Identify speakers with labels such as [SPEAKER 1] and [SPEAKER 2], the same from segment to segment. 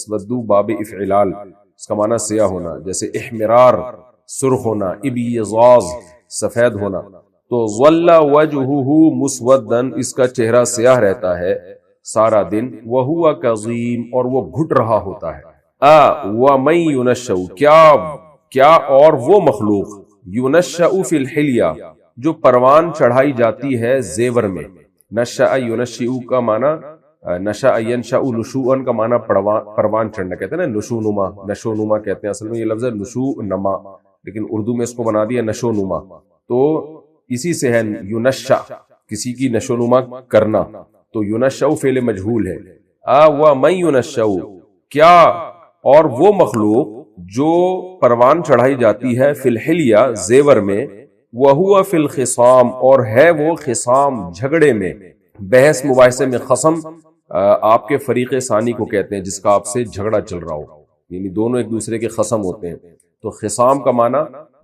[SPEAKER 1] اسودو باب افعلال، اس کا معنی سیاہ ہونا، جیسے احمرار سرخ ہونا، ابیضاض سفید ہونا. تو ظل وجہہ مسودن، اس کا چہرہ سیاہ رہتا ہے سارا دن. وہو کظیم، اور وہ گھٹ رہا ہوتا ہے. ومن ینشأ، کیا اور وہ مخلوق، ینشأ فی الحلیہ، جو پروان چڑھائی جاتی ہے زیور میں. نشأ ینشئ کا معنی، نشأ ینشأ نشوءا کا معنی پروان چڑھنا، کہتے ہیں نا نشو نما، نشو نما کہتے ہیں، اصل میں یہ لفظ ہے نشو نما، لیکن اردو میں اس کو بنا دیا نشو نما. تو اسی سے ہے ینشأ، کسی کی نشو نما کرنا، تو ینشأ فعل مجہول ہے. ومن ینشأ، کیا اور وہ مخلوق جو پروان چڑھائی جاتی ہے فی الحلیہ زیور میں. وہو فی الخصام، اور ہے وہ خصام جھگڑے میں، بحث مباحثے میں. خصم آپ کے فریق ثانی کو کہتے ہیں جس کا آپ سے جھگڑا چل رہا ہو، یعنی دونوں ایک دوسرے کے خصم ہوتے ہیں. تو خصام کا معنی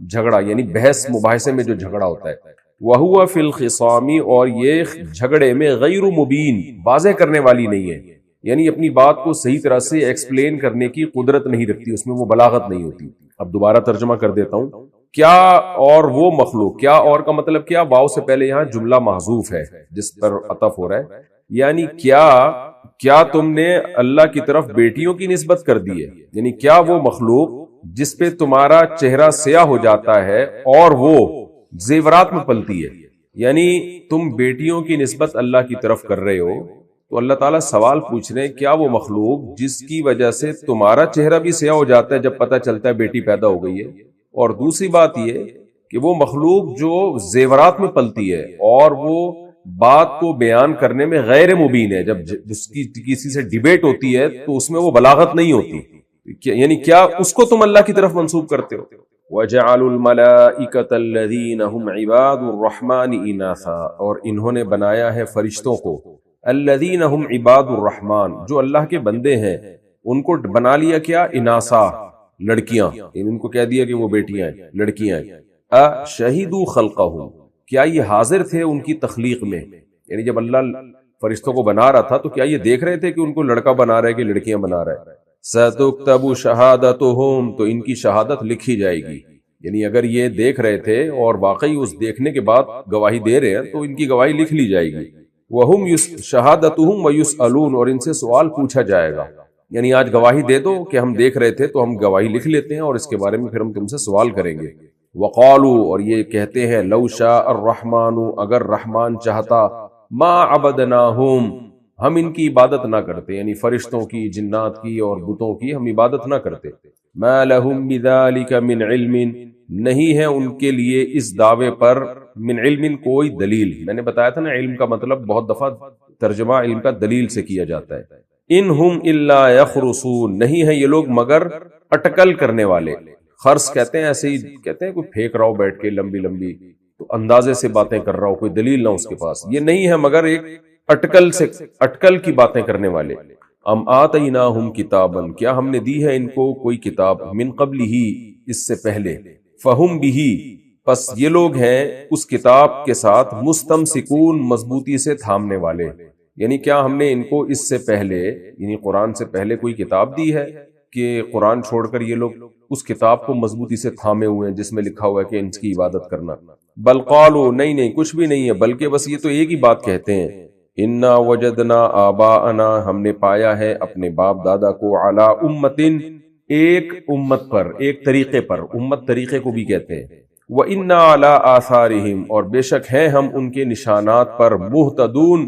[SPEAKER 1] جھگڑا، یعنی بحث مباحثے میں جو جھگڑا ہوتا ہے. وہو فی الخصام، اور یہ جھگڑے میں غیر مبین، واضح کرنے والی نہیں ہے، یعنی اپنی بات کو صحیح طرح سے ایکسپلین کرنے کی قدرت نہیں رکھتی، اس میں وہ بلاغت نہیں ہوتی. اب دوبارہ ترجمہ کر دیتا ہوں. کیا اور وہ مخلوق، کیا اور کا مطلب کیا، واو سے پہلے یہاں جملہ محذوف ہے جس پر عطف ہو رہا ہے. یعنی کیا تم نے اللہ کی طرف بیٹیوں کی نسبت کر دی ہے، یعنی کیا وہ مخلوق جس پہ تمہارا چہرہ سیاہ ہو جاتا ہے اور وہ زیورات میں پلتی ہے، یعنی تم بیٹیوں کی نسبت اللہ کی طرف کر رہے ہو. تو اللہ تعالیٰ سوال پوچھ رہے ہیں کیا وہ مخلوق جس کی وجہ سے تمہارا چہرہ بھی سیاہ ہو جاتا ہے جب پتہ چلتا ہے بیٹی پیدا ہو گئی ہے، اور دوسری بات یہ کہ وہ مخلوق جو زیورات میں پلتی ہے اور وہ بات کو بیان کرنے میں غیر مبین ہے، جب اس کی کسی سے ڈیبیٹ ہوتی ہے تو اس میں وہ بلاغت نہیں ہوتی، یعنی کیا اس کو تم اللہ کی طرف منسوب کرتے ہو. وَجَعَلُوا الْمَلَائِكَةَ الَّذِينَ هُمْ عِبَادُ الرَّحْمَنِ إِنَاثًا، اور انہوں نے بنایا ہے فرشتوں کو، الَّذِينَ هُمْ عِبَادُ الرَّحْمَن، جو اللہ کے بندے ہیں، ان کو بنا لیا کیا، اناسا، لڑکیاں، ان کو کہہ دیا کہ وہ بیٹیاں ہیں، لڑکیاں ہیں. شہیدوا خلقہم، کیا یہ حاضر تھے ان کی تخلیق میں، یعنی جب اللہ فرشتوں کو بنا رہا تھا تو کیا یہ دیکھ رہے تھے کہ ان کو لڑکا بنا رہا ہے کہ لڑکیاں بنا رہا ہے. ستکتب شہادتہم، تو ان کی شہادت لکھی جائے گی، یعنی اگر یہ دیکھ رہے تھے اور واقعی اس دیکھنے کے بعد گواہی دے رہے ہیں تو ان کی گواہی لکھ لی جائے گی. وہم شہادتہم ویسألون، اور ان سے سوال پوچھا جائے گا، یعنی آج گواہی دے دو کہ ہم دیکھ رہے تھے تو ہم گواہی لکھ لیتے ہیں اور اس کے بارے میں پھر ہم تم سے سوال کریں گے. وقالوا، اور یہ کہتے ہیں، لو شاء الرحمن، اگر رحمان چاہتا، ما عبدناہم، ہم ان کی عبادت نہ کرتے، یعنی فرشتوں کی، جنات کی اور بتوں کی ہم عبادت نہ کرتے. ما لہم بذالک من علم، نہیں ہے ان کے لیے اس دعوے پر من علم کوئی دلیل. میں نے بتایا تھا نا علم کا مطلب بہت دفعہ ترجمہ علم کا دلیل سے کیا جاتا ہے. ان ہم الا یخرصون، نہیں ہے یہ لوگ مگر اٹکل کرنے والے. خرص کہتے ہیں ایسے ہی کہتے ہیں کوئی پھینک رہا ہو بیٹھ کے لمبی لمبی، تو اندازے سے باتیں کر رہا ہو، کوئی دلیل نہ اس کے پاس. یہ نہیں ہے مگر ایک اٹکل کی باتیں کرنے والے. ام آتیناہم کتابا، کیا ہم نے دی ہے ان کو کوئی کتاب، من قبلہ، اس سے پہلے، فہم بہ، پس یہ لوگ ہیں اس کتاب کے ساتھ مستمسکون، مضبوطی سے تھامنے والے. یعنی کیا ہم نے ان کو اس سے پہلے، یعنی قرآن سے پہلے کوئی کتاب دی ہے کہ قرآن چھوڑ کر یہ لوگ اس کتاب کو مضبوطی سے تھامے ہوئے ہیں جس میں لکھا ہوا ہے کہ ان کی عبادت کرنا. بل قالوا، نہیں کچھ بھی نہیں ہے، بلکہ بس یہ تو ایک ہی بات کہتے ہیں، انا وجدنا آباءنا، ہم نے پایا ہے اپنے باپ دادا کو، علی امتن، ایک امت پر، ایک طریقے پر، امت طریقے کو بھی کہتے ہیں. وَإِنَّا عَلَىٰ آثَارِهِمْ، اور بے شک ہیں ہم ان کے نشانات پر، مہتدون،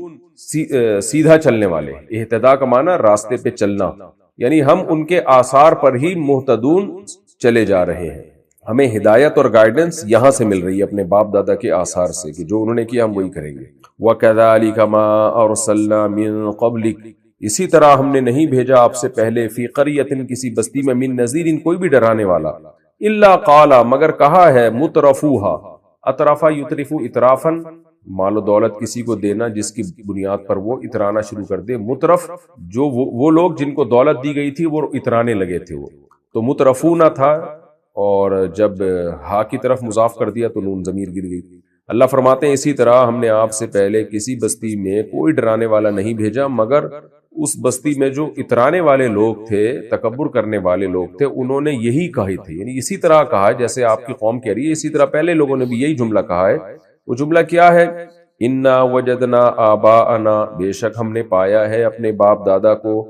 [SPEAKER 1] سیدھا چلنے والے. اہتدا کا معنی راستے پہ چلنا، یعنی ہم ان کے آثار پر ہی مہتدون چلے جا رہے ہیں. ہمیں ہدایت اور گائیڈنس یہاں سے مل رہی ہے اپنے باپ دادا کے آثار سے، کہ جو انہوں نے کیا ہم وہی کریں گے. وَكَذَلِكَ مَا أَرْسَلْنَا مِن قَبْلِكَ، اسی طرح ہم نے نہیں بھیجا آپ سے پہلے، فی قریۃ، کسی بستی میں، من نذیر، کوئی بھی ڈرانے والا، الا قال، مگر کہا ہے، مترفوہا، اطرافا یطرفو اطرافن، مال و دولت کسی کو دینا جس کی بنیاد پر وہ اترانا شروع کر دے. مترف، جو وہ لوگ جن کو دولت دی گئی تھی وہ اترانے لگے تھے، وہ تو مترفونا تھا، اور جب ہا کی طرف مضاف کر دیا تو نون ضمیر گر گئی. اللہ فرماتے ہیں اسی طرح ہم نے آپ سے پہلے کسی بستی میں کوئی ڈرانے والا نہیں بھیجا مگر اس بستی میں جو اترانے والے لوگ تھے، تکبر کرنے والے لوگ تھے، انہوں نے یہی کہے تھے، یعنی اسی طرح کہا ہے جیسے آپ کی قوم کہہ رہی ہے، اسی طرح پہلے لوگوں نے بھی یہی جملہ کہا ہے۔ وہ جملہ کیا ہے؟ انا وجدنا آباءنا، بے شک ہم نے پایا ہے اپنے باپ دادا کو،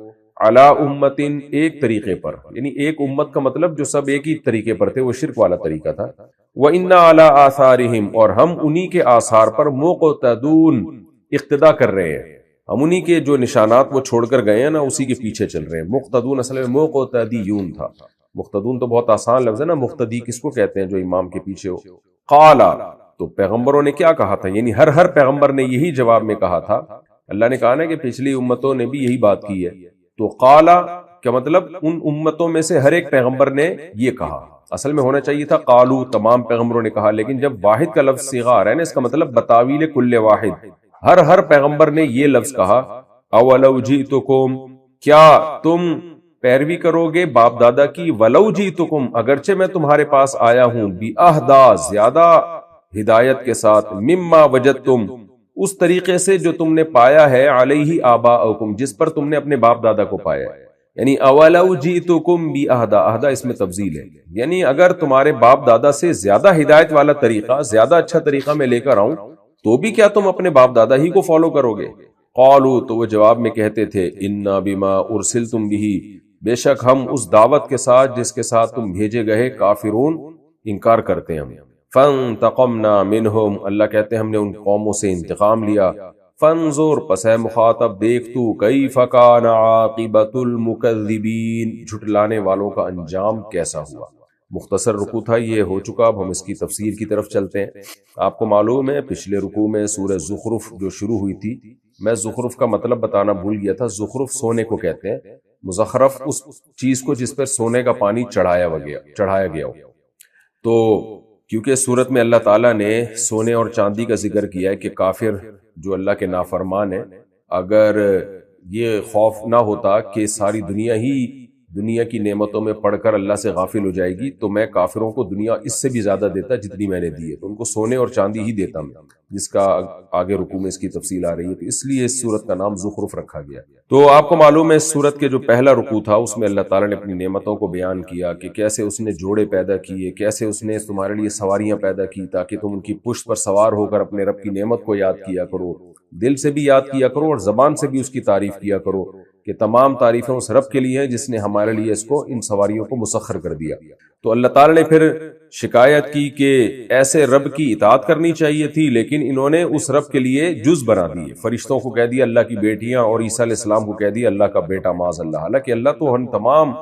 [SPEAKER 1] علی امتن، ایک طریقے پر، یعنی ایک امت کا مطلب جو سب ایک ہی طریقے پر تھے، وہ شرک والا طریقہ تھا۔ وَإِنَّا عَلَىٰ آثَارِهِمْ، اور ہم انہی کے آثار پر مقتدون، اقتدا کر رہے ہیں، ہم انہی کے جو نشانات وہ چھوڑ کر گئے ہیں نا، اسی کے پیچھے چل رہے ہیں۔ مقتدون اصل میں مقتدیون تھا، مقتدون تو بہت آسان لفظ ہے نا، مقتدی کس کو کہتے ہیں؟ جو امام کے پیچھے ہو۔ قالا، تو پیغمبروں نے کیا کہا تھا؟ یعنی ہر پیغمبر نے یہی جواب میں کہا تھا۔ اللہ نے کہا نا کہ پچھلی امتوں نے بھی یہی بات کی ہے، تو قالا کیا مطلب؟ ان امتوں میں سے ہر ایک پیغمبر نے یہ کہا۔ اصل میں ہونا چاہیے تھا قالو، تمام پیغمبروں نے کہا، لیکن جب واحد کا لفظ صیغہ آ رہا ہے نا، اس کا مطلب بتاویل کل واحد، ہر پیغمبر نے یہ لفظ کہا۔ اولو جئتکم، کیا تم پیروی کرو گے باپ دادا کی؟ ولو جئتکم، اگرچہ میں تمہارے پاس آیا ہوں، باہدا، زیادہ ہدایت کے ساتھ، مما وجدتم، اس طریقے سے جو تم نے پایا ہے، علیہ آباءکم، جس پر تم نے اپنے باپ دادا کو پایا ہے۔ یعنی اولو جئتکم باہدا، اہدا اس میں تفضیل ہے، یعنی اگر تمہارے باپ دادا سے زیادہ ہدایت والا طریقہ، زیادہ اچھا طریقہ میں لے کر آؤں، تو بھی کیا تم اپنے باپ دادا ہی کو فالو کرو گے؟ قالو، تو وہ جواب میں کہتے تھے، انا بما ارسلتم به، بے شک ہم اس دعوت کے ساتھ جس کے ساتھ تم بھیجے گئے، کافرون، انکار کرتے ہیں ہم۔ فانتقمنا منہم، اللہ کہتے ہیں ہم نے ان قوموں سے انتقام لیا۔ فانظر، پس ہے مخاطب، دیکھ تو، کیف کان عاقبۃ المکذبین، جھٹلانے والوں کا انجام کیسا ہوا۔ مختصر رکوع تھا، یہ ہو چکا، اب ہم اس کی تفسیر کی طرف چلتے ہیں۔ آپ کو معلوم ہے پچھلے رکوع میں سورہ زخرف جو شروع ہوئی تھی، میں زخرف کا مطلب بتانا بھول گیا تھا۔ زخرف سونے کو کہتے ہیں، مزخرف اس چیز کو جس پر سونے کا پانی چڑھایا گیا ہو۔ تو کیونکہ سورت میں اللہ تعالیٰ نے سونے اور چاندی کا ذکر کیا ہے کہ کافر جو اللہ کے نافرمان ہیں، اگر یہ خوف نہ ہوتا کہ ساری دنیا کی نعمتوں میں پڑھ کر اللہ سے غافل ہو جائے گی، تو میں کافروں کو دنیا اس سے بھی زیادہ دیتا جتنی میں نے دی ہے، تو ان کو سونے اور چاندی ہی دیتا میں، جس کا آگے رکوع میں اس کی تفصیل آ رہی ہے، تو اس لیے اس سورت کا نام زخرف رکھا گیا۔ تو آپ کو معلوم ہے اس سورت کے جو پہلا رکوع تھا، اس میں اللہ تعالیٰ نے اپنی نعمتوں کو بیان کیا کہ کیسے اس نے جوڑے پیدا کیے، کیسے اس نے تمہارے لیے سواریاں پیدا کی تاکہ تم ان کی پشت پر سوار ہو کر اپنے رب کی نعمت کو یاد کیا کرو، دل سے بھی یاد کیا کرو اور زبان سے بھی اس کی تعریف کیا کرو کہ تمام تعریفیں اس رب کے لیے ہیں جس نے ہمارے لیے اس کو، ان سواریوں کو مسخر کر دیا۔ تو اللہ تعالیٰ نے پھر شکایت کی کہ ایسے رب کی اطاعت کرنی چاہیے تھی، لیکن انہوں نے اس رب کے لیے جز بنا دیے، فرشتوں کو کہہ دیا اللہ کی بیٹیاں، اور عیسیٰ علیہ السلام کو کہہ دیا اللہ کا بیٹا، معاذ اللہ، حالانکہ اللہ تو ہم تمام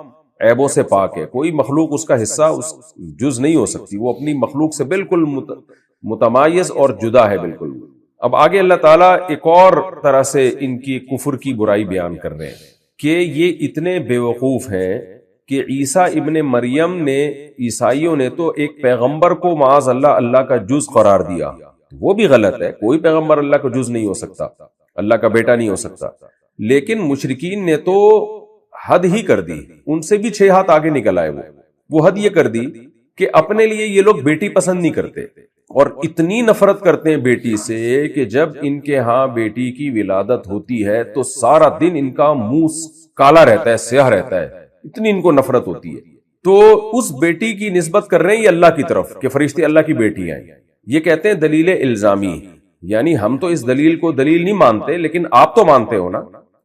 [SPEAKER 1] عیبوں سے پاک ہے، کوئی مخلوق اس کا حصہ، اس جز نہیں ہو سکتی، وہ اپنی مخلوق سے بالکل متمایز اور جدا ہے بالکل۔ اب آگے اللہ تعالیٰ ایک اور طرح سے ان کی کفر کی برائی بیان کر رہے ہیں کہ یہ اتنے بیوقوف ہیں کہ عیسیٰ ابن مریم نے، عیسائیوں نے تو ایک پیغمبر کو معاذ اللہ اللہ کا جز قرار دیا، وہ بھی غلط ہے، کوئی پیغمبر اللہ کا جز نہیں ہو سکتا، اللہ کا بیٹا نہیں ہو سکتا، لیکن مشرکین نے تو حد ہی کر دی، ان سے بھی 6 ہاتھ آگے نکل آئے، وہ حد یہ کر دی کہ اپنے لیے یہ لوگ بیٹی پسند نہیں کرتے، اور اتنی نفرت کرتے ہیں بیٹی سے کہ جب ان کے ہاں بیٹی کی ولادت ہوتی ہے تو سارا دن ان کا منہ کالا رہتا ہے، سیاہ رہتا ہے، اتنی ان کو نفرت ہوتی ہے۔ تو اس بیٹی کی نسبت کر رہے ہیں یہ اللہ کی طرف کہ فرشتے اللہ کی بیٹی ہیں، یہ کہتے ہیں دلیل الزامی، یعنی ہم تو اس دلیل کو دلیل نہیں مانتے، لیکن آپ تو مانتے ہو نا،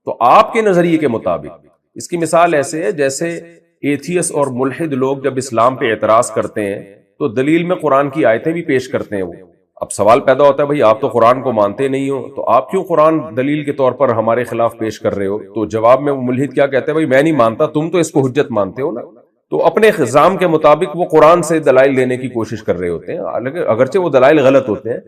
[SPEAKER 1] تو آپ کے نظریے کے مطابق۔ اس کی مثال ایسے ہے جیسے ایتھیس اور ملحد لوگ جب اسلام پہ اعتراض کرتے ہیں تو دلیل میں قرآن کی آیتیں بھی پیش کرتے ہیں، وہ اب سوال پیدا ہوتا ہے بھائی آپ تو قرآن کو مانتے نہیں ہو، تو آپ کیوں قرآن دلیل کے طور پر ہمارے خلاف پیش کر رہے ہو؟ تو جواب میں وہ ملحد کیا کہتے ہیں، بھائی میں نہیں مانتا، تم تو اس کو حجت مانتے ہو نا، تو اپنے نظام کے مطابق وہ قرآن سے دلائل دینے کی کوشش کر رہے ہوتے ہیں، اگرچہ وہ دلائل غلط ہوتے ہیں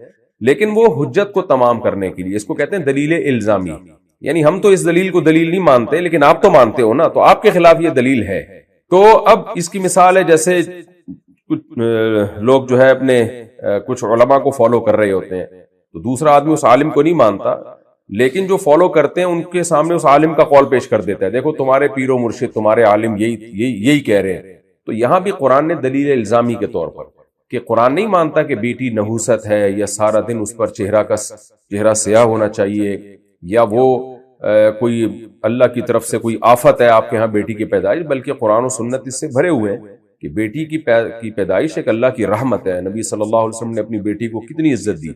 [SPEAKER 1] لیکن وہ حجت کو تمام کرنے کے لیے، اس کو کہتے ہیں دلیل الزامی، یعنی ہم تو اس دلیل کو دلیل نہیں مانتے لیکن آپ تو مانتے ہو نا، تو آپ کے خلاف یہ دلیل ہے۔ تو اب اس کی مثال ہے جیسے کچھ لوگ جو ہے اپنے کچھ علماء کو فالو کر رہے ہوتے ہیں، تو دوسرا آدمی اس عالم کو نہیں مانتا، لیکن جو فالو کرتے ہیں ان کے سامنے اس عالم کا قول پیش کر دیتا ہے، دیکھو تمہارے پیر و مرشد، تمہارے عالم یہی کہہ رہے ہیں۔ تو یہاں بھی قرآن نے دلیل الزامی کے طور پر کہ قرآن نہیں مانتا کہ بیٹی نحوست ہے یا سارا دن اس پر چہرہ سیاہ ہونا چاہیے، یا وہ کوئی اللہ کی طرف سے کوئی آفت ہے آپ کے ہاں بیٹی کی پیدائش، بلکہ قرآن و سنت اس سے بھرے ہوئے ہیں کہ بیٹی کی پیدائش ایک اللہ کی رحمت ہے۔ نبی صلی اللہ علیہ وسلم نے اپنی بیٹی کو کتنی عزت دی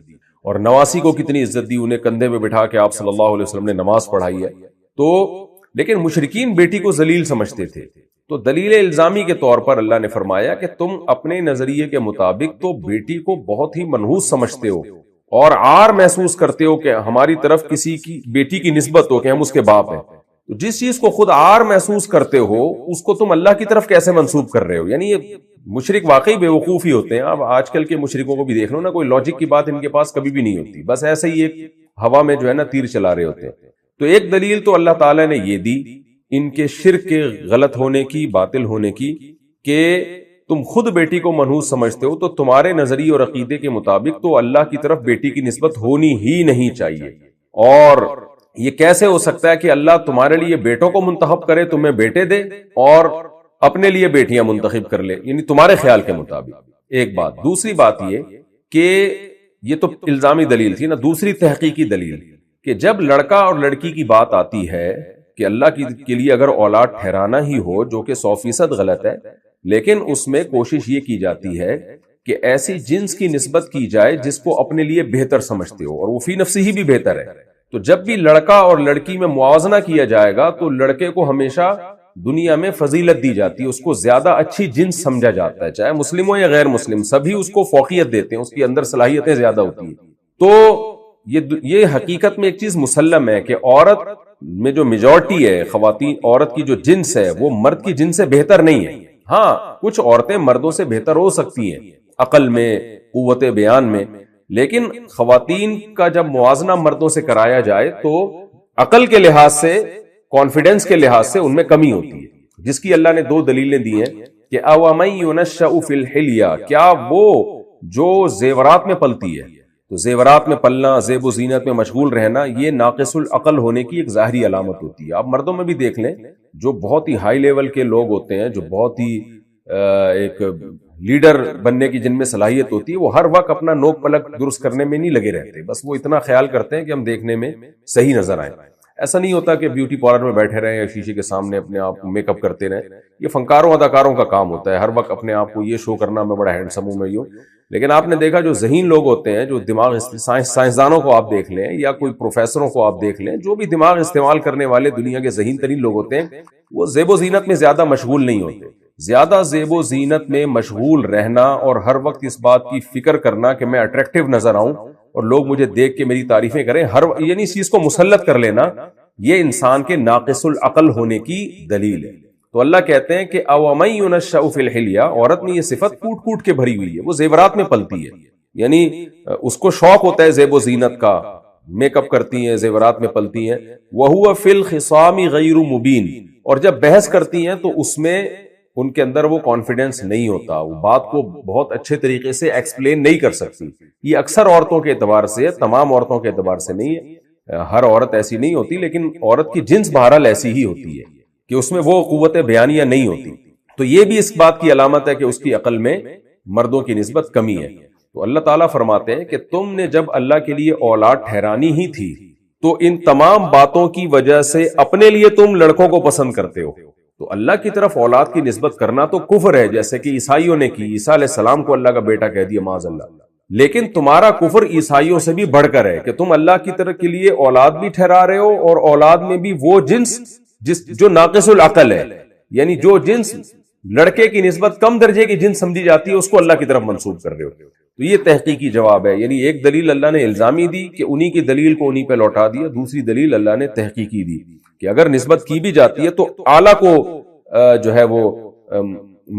[SPEAKER 1] اور نواسی کو کتنی عزت دی، انہیں کندھے پہ بٹھا کے آپ صلی اللہ علیہ وسلم نے نماز پڑھائی ہے۔ تو لیکن مشرکین بیٹی کو ذلیل سمجھتے تھے، تو دلیل الزامی کے طور پر اللہ نے فرمایا کہ تم اپنے نظریے کے مطابق تو بیٹی کو بہت ہی منحوس سمجھتے ہو اور عار محسوس کرتے ہو کہ ہماری طرف کسی کی بیٹی کی نسبت ہو کہ ہم اس کے باپ ہیں۔ تو جس چیز کو خود عار محسوس کرتے ہو اس کو تم اللہ کی طرف کیسے منسوب کر رہے ہو؟ یعنی یہ مشرک واقعی بے وقوف ہی ہوتے ہیں۔ اب آج کل کے مشرکوں کو بھی دیکھ لو نا، کوئی لاجک کی بات ان کے پاس کبھی بھی نہیں ہوتی، بس ایسے ہی ایک ہوا میں جو ہے نا تیر چلا رہے ہوتے ہیں۔ تو ایک دلیل تو اللہ تعالیٰ نے یہ دی ان کے شرک کے غلط ہونے کی، باطل ہونے کی، کہ تم خود بیٹی کو منحوس سمجھتے ہو، تو تمہارے نظریے اور عقیدے کے مطابق تو اللہ کی طرف بیٹی کی نسبت ہونی ہی نہیں چاہیے۔ اور یہ کیسے ہو سکتا ہے کہ اللہ تمہارے لیے بیٹوں کو منتخب کرے، تمہیں بیٹے دے، اور اپنے لیے بیٹیاں منتخب کر لے، یعنی تمہارے خیال کے مطابق؟ ایک بات۔ دوسری بات یہ کہ یہ تو الزامی دلیل تھی نا، دوسری تحقیقی دلیل کہ جب لڑکا اور لڑکی کی بات آتی ہے کہ اللہ کے لیے اگر اولاد ٹھہرانا ہی ہو، جو کہ 100% غلط ہے، لیکن اس میں کوشش یہ کی جاتی ہے کہ ایسی جنس کی نسبت کی جائے جس کو اپنے لیے بہتر سمجھتے ہو، اور وہ فی نفسی ہی بھی بہتر ہے۔ تو جب بھی لڑکا اور لڑکی میں موازنہ کیا جائے گا تو لڑکے کو ہمیشہ دنیا میں فضیلت دی جاتی ہے، اس کو زیادہ اچھی جنس سمجھا جاتا ہے، چاہے مسلم ہو یا غیر مسلم، سبھی اس کو فوقیت دیتے ہیں، اس کی اندر صلاحیتیں زیادہ ہوتی ہیں۔ تو یہ حقیقت میں ایک چیز مسلم ہے کہ عورت میں جو میجورٹی ہے خواتین، عورت کی جو جنس ہے وہ مرد کی جنس سے بہتر نہیں ہے۔ ہاں کچھ عورتیں مردوں سے بہتر ہو سکتی ہیں عقل میں، قوت بیان میں، لیکن خواتین کا جب موازنہ مردوں سے کرایا جائے تو عقل کے لحاظ سے، کانفیڈنس کے لحاظ سے ان میں کمی ہوتی ہے، جس کی اللہ نے دو دلیلیں دی ہیں کہ اوَمَن يُنَشَّأُ فِي الْحِلْيَةِ، کیا وہ جو زیورات میں پلتی ہے، تو زیورات میں پلنا، زیب و زینت میں مشغول رہنا، یہ ناقص العقل ہونے کی ایک ظاہری علامت ہوتی ہے۔ آپ مردوں میں بھی دیکھ لیں، جو بہت ہی ہائی لیول کے لوگ ہوتے ہیں، جو بہت ہی ایک لیڈر بننے کی جن میں صلاحیت ہوتی ہے، وہ ہر وقت اپنا نوک پلک درست کرنے میں نہیں لگے رہتے، بس وہ اتنا خیال کرتے ہیں کہ ہم دیکھنے میں صحیح نظر آئیں۔ ایسا نہیں ہوتا کہ بیوٹی پارلر میں بیٹھے رہیں یا شیشے کے سامنے اپنے آپ کو میک اپ کرتے رہیں، یہ فنکاروں اداکاروں کا کام ہوتا ہے، ہر وقت اپنے آپ کو یہ شو کرنا میں بڑا ہینڈسم ہوں میں یوں۔ لیکن آپ نے دیکھا جو ذہین لوگ ہوتے ہیں، جو دماغ سائنسدانوں کو آپ دیکھ لیں یا کوئی پروفیسروں کو آپ دیکھ لیں، جو بھی دماغ استعمال کرنے والے دنیا کے ذہین ترین لوگ ہوتے ہیں، وہ زیب و زینت میں زیادہ مشغول نہیں ہوتے۔ زیادہ زیب و زینت میں مشغول رہنا اور ہر وقت اس بات کی فکر کرنا کہ میں اٹریکٹیو نظر آؤں اور لوگ مجھے دیکھ کے میری تعریفیں کریں، یعنی اس چیز کو مسلط کر لینا، یہ انسان کے ناقص العقل ہونے کی دلیل ہے۔ تو اللہ کہتے ہیں کہ اوَمَن يُنَشَّأُ فِي الْحِلْيَةِ، عورت میں یہ صفت کوٹ کوٹ کے بھری ہوئی ہے، وہ زیورات میں پلتی ہے، یعنی اس کو شوق ہوتا ہے زیب و زینت کا، میک اپ کرتی ہیں، زیورات میں پلتی ہیں۔ وَهُوَ فِي الْخِصَامِ غَيْرُ مُبِينٍ، اور جب بحث کرتی ہیں تو اس میں ان کے اندر وہ کانفیڈنس نہیں ہوتا، وہ بات کو بہت اچھے طریقے سے ایکسپلین نہیں کر سکتی۔ یہ اکثر عورتوں کے اعتبار سے، تمام عورتوں کے اعتبار سے نہیں ہے، ہر عورت ایسی نہیں ہوتی، لیکن عورت کی جنس بہرحال ایسی ہی ہوتی ہے کہ اس میں وہ قوت بیانیہ نہیں ہوتی۔ تو یہ بھی اس بات کی علامت ہے کہ اس کی عقل میں مردوں کی نسبت کمی ہے۔ تو اللہ تعالیٰ فرماتے ہیں کہ تم نے جب اللہ کے لیے اولاد ٹھہرانی ہی تھی تو ان تمام باتوں کی وجہ سے اپنے لیے تم لڑکوں کو پسند کرتے ہو۔ تو اللہ کی طرف اولاد کی نسبت کرنا تو کفر ہے، جیسے کہ عیسائیوں نے کی، عیسیٰ علیہ السلام کو اللہ کا بیٹا کہہ دیا معاذ اللہ۔ لیکن تمہارا کفر عیسائیوں سے بھی بڑھ کر ہے کہ تم اللہ کی طرف کے لیے اولاد بھی ٹھہرا رہے ہو اور اولاد میں بھی وہ جنس جو ناقص العقل ہے، یعنی جو جنس لڑکے کی نسبت کم درجے کی جنس سمجھی جاتی ہے، اس کو اللہ کی طرف منسوب کر رہے ہو۔ تو یہ تحقیقی جواب ہے، یعنی ایک دلیل اللہ نے الزامی دی کہ انہی کی دلیل کو انہی پہ لوٹا دیا، دوسری دلیل اللہ نے تحقیقی دی کہ اگر نسبت کی بھی جاتی ہے تو اعلیٰ کو جو ہے وہ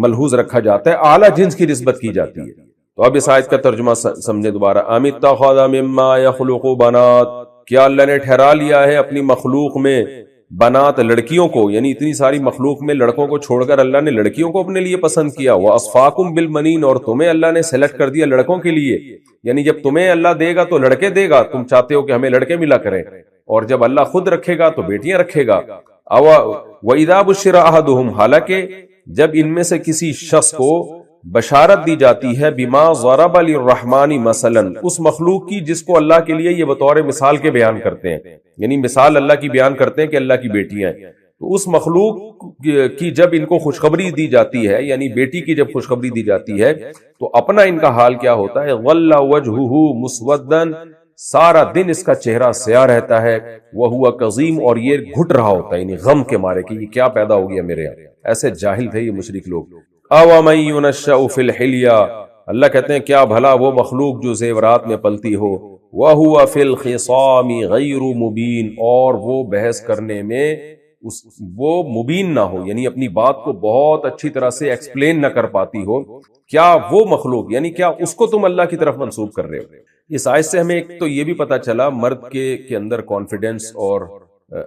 [SPEAKER 1] ملحوظ رکھا جاتا ہے، اعلیٰ جنس کی نسبت کی جاتی ہے۔ تو اب اس آیت کا ترجمہ سمجھے دوبارہ۔ ام اتخذ مما یخلق بنات، کیا اللہ نے ٹھہرا لیا ہے اپنی مخلوق میں بنات، لڑکیوں کو، یعنی اتنی ساری مخلوق میں لڑکوں کو چھوڑ کر اللہ نے لڑکیوں کو اپنے لیے پسند کیا۔ وَأَصْفَاكُمْ بِالْبَنِينَ، اور تمہیں اللہ نے سلیکٹ کر دیا لڑکوں کے لیے، یعنی جب تمہیں اللہ دے گا تو لڑکے دے گا، تم چاہتے ہو کہ ہمیں لڑکے ملا کریں، اور جب اللہ خود رکھے گا تو بیٹیاں رکھے گا۔ وَإِذَا بُشِّرَ أَحَدُهُمْ، حالانکہ جب ان میں سے کسی شخص کو بشارت دی جاتی ہے بما ضرب للرحمن مثلا، اس مخلوق کی جس کو اللہ کے لیے یہ بطور مثال کے بیان کرتے ہیں، یعنی مثال اللہ کی بیان کرتے ہیں کہ اللہ کی بیٹیاں ہیں، تو اس مخلوق کی جب ان کو خوشخبری دی جاتی ہے، یعنی بیٹی کی جب خوشخبری دی جاتی ہے تو اپنا ان کا حال کیا ہوتا ہے، ظل وجہہ مسودا، سارا دن اس کا چہرہ سیاہ رہتا ہے، وہو کظیم، اور یہ گھٹ رہا ہوتا ہے، یعنی غم کے مارے کہ یہ کیا پیدا ہو گیا میرے یہاں۔ ایسے جاہل تھے یہ مشرک لوگ۔ اوَمَن يُنَشَّأُ فِي الْحِلْيَةِ، اللہ کہتے ہیں کیا بھلا وہ مخلوق جو زیورات میں پلتی ہو، وَهُوَ فِي الْخِصَامِ غَيْرُ مُبِينٍ، اور وہ بحث کرنے میں وہ مبین نہ ہو، یعنی اپنی بات کو بہت اچھی طرح سے ایکسپلین نہ کر پاتی ہو، کیا وہ مخلوق، یعنی کیا اس کو تم اللہ کی طرف منسوب کر رہے ہو۔ اس آیت سے ہمیں ایک تو یہ بھی پتا چلا مرد کے اندر کانفیڈنس اور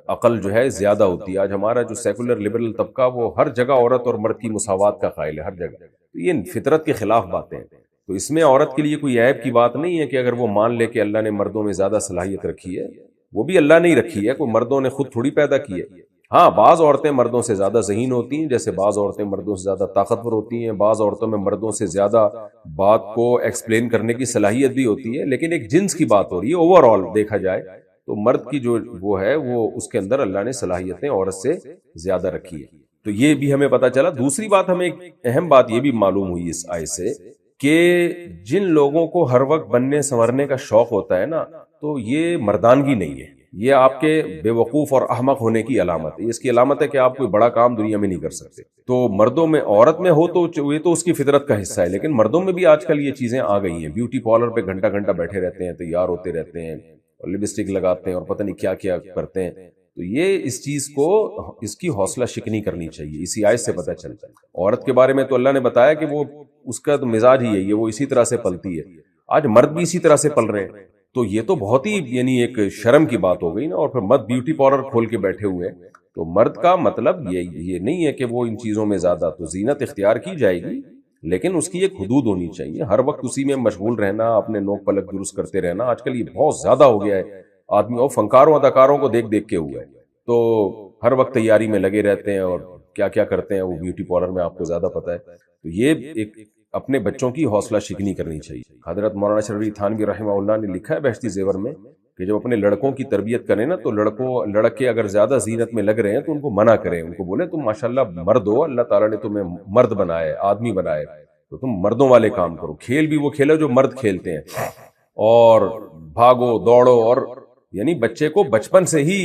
[SPEAKER 1] عقل جو ہے زیادہ ہوتی ہے۔ آج ہمارا جو سیکولر لبرل طبقہ وہ ہر جگہ عورت اور مرد کی مساوات کا قائل ہے، ہر جگہ، تو یہ فطرت کے خلاف باتیں ہیں۔ تو اس میں عورت کے لیے کوئی عیب کی بات نہیں ہے کہ اگر وہ مان لے کہ اللہ نے مردوں میں زیادہ صلاحیت رکھی ہے، وہ بھی اللہ نے ہی رکھی ہے، کوئی مردوں نے خود تھوڑی پیدا کی ہے۔ ہاں بعض عورتیں مردوں سے زیادہ ذہین ہوتی ہیں، جیسے بعض عورتیں مردوں سے زیادہ طاقتور ہوتی ہیں، بعض عورتوں میں مردوں سے زیادہ بات کو ایکسپلین کرنے کی صلاحیت بھی ہوتی ہے، لیکن ایک جنس کی بات ہو رہی ہے، اوور آل دیکھا جائے تو مرد کی جو وہ ہے وہ اس کے اندر اللہ نے صلاحیتیں عورت سے زیادہ رکھی ہے۔ تو یہ بھی ہمیں پتا چلا۔ دوسری بات ہمیں ایک اہم بات یہ بھی معلوم ہوئی اس آیت سے کہ جن لوگوں کو ہر وقت بننے سنورنے کا شوق ہوتا ہے نا، تو یہ مردانگی نہیں ہے، یہ آپ کے بے وقوف اور احمق ہونے کی علامت ہے۔ اس کی علامت ہے کہ آپ کوئی بڑا کام دنیا میں نہیں کر سکتے۔ تو مردوں میں، عورت میں ہو تو یہ تو اس کی فطرت کا حصہ ہے، لیکن مردوں میں بھی آج کل یہ چیزیں آ گئی ہیں، بیوٹی پارلر پہ گھنٹہ گھنٹہ بیٹھے رہتے ہیں، تیار ہوتے رہتے ہیں اور لپسٹک لگاتے ہیں اور پتہ نہیں کیا کیا کرتے ہیں۔ تو یہ اس چیز کو، اس کی حوصلہ شکنی کرنی چاہیے۔ اسی آیت سے پتہ چلتا ہے۔ عورت کے بارے میں تو اللہ نے بتایا کہ وہ، اس کا تو مزاج ہی ہے یہ، وہ اسی طرح سے پلتی ہے۔ آج مرد بھی اسی طرح سے پل رہے ہیں، تو یہ تو بہت ہی یعنی ایک شرم کی بات ہو گئی نا۔ اور پھر مرد بیوٹی پارلر کھول کے بیٹھے ہوئے ہیں، تو مرد کا مطلب یہ نہیں ہے کہ وہ ان چیزوں میں زیادہ، تو زینت اختیار کی جائے گی لیکن اس کی ایک حدود ہونی چاہیے۔ ہر وقت اسی میں مشغول رہنا، اپنے نوک پلک درست کرتے رہنا، آج کل یہ بہت زیادہ ہو گیا ہے۔ آدمی اور فنکاروں اداکاروں کو دیکھ دیکھ کے ہوا ہے، تو ہر وقت تیاری میں لگے رہتے ہیں اور کیا کیا کرتے ہیں وہ بیوٹی پارلر میں، آپ کو زیادہ پتہ ہے۔ تو یہ ایک اپنے بچوں کی حوصلہ شکنی کرنی چاہیے۔ حضرت مولانا شرعی تھانوی رحمہ اللہ نے لکھا ہے بہشتی زیور میں کہ جب اپنے لڑکوں کی تربیت کریں نا، تو لڑکے اگر زیادہ زینت میں لگ رہے ہیں تو ان کو منع کریں، ان کو بولیں تم ماشاءاللہ مرد ہو، اللہ تعالیٰ نے تمہیں مرد بنایا ہے، آدمی بنایا ہے، تو تم مردوں والے کام کرو، کھیل بھی وہ کھیلو جو مرد کھیلتے ہیں، اور بھاگو دوڑو، اور یعنی بچے کو بچپن سے ہی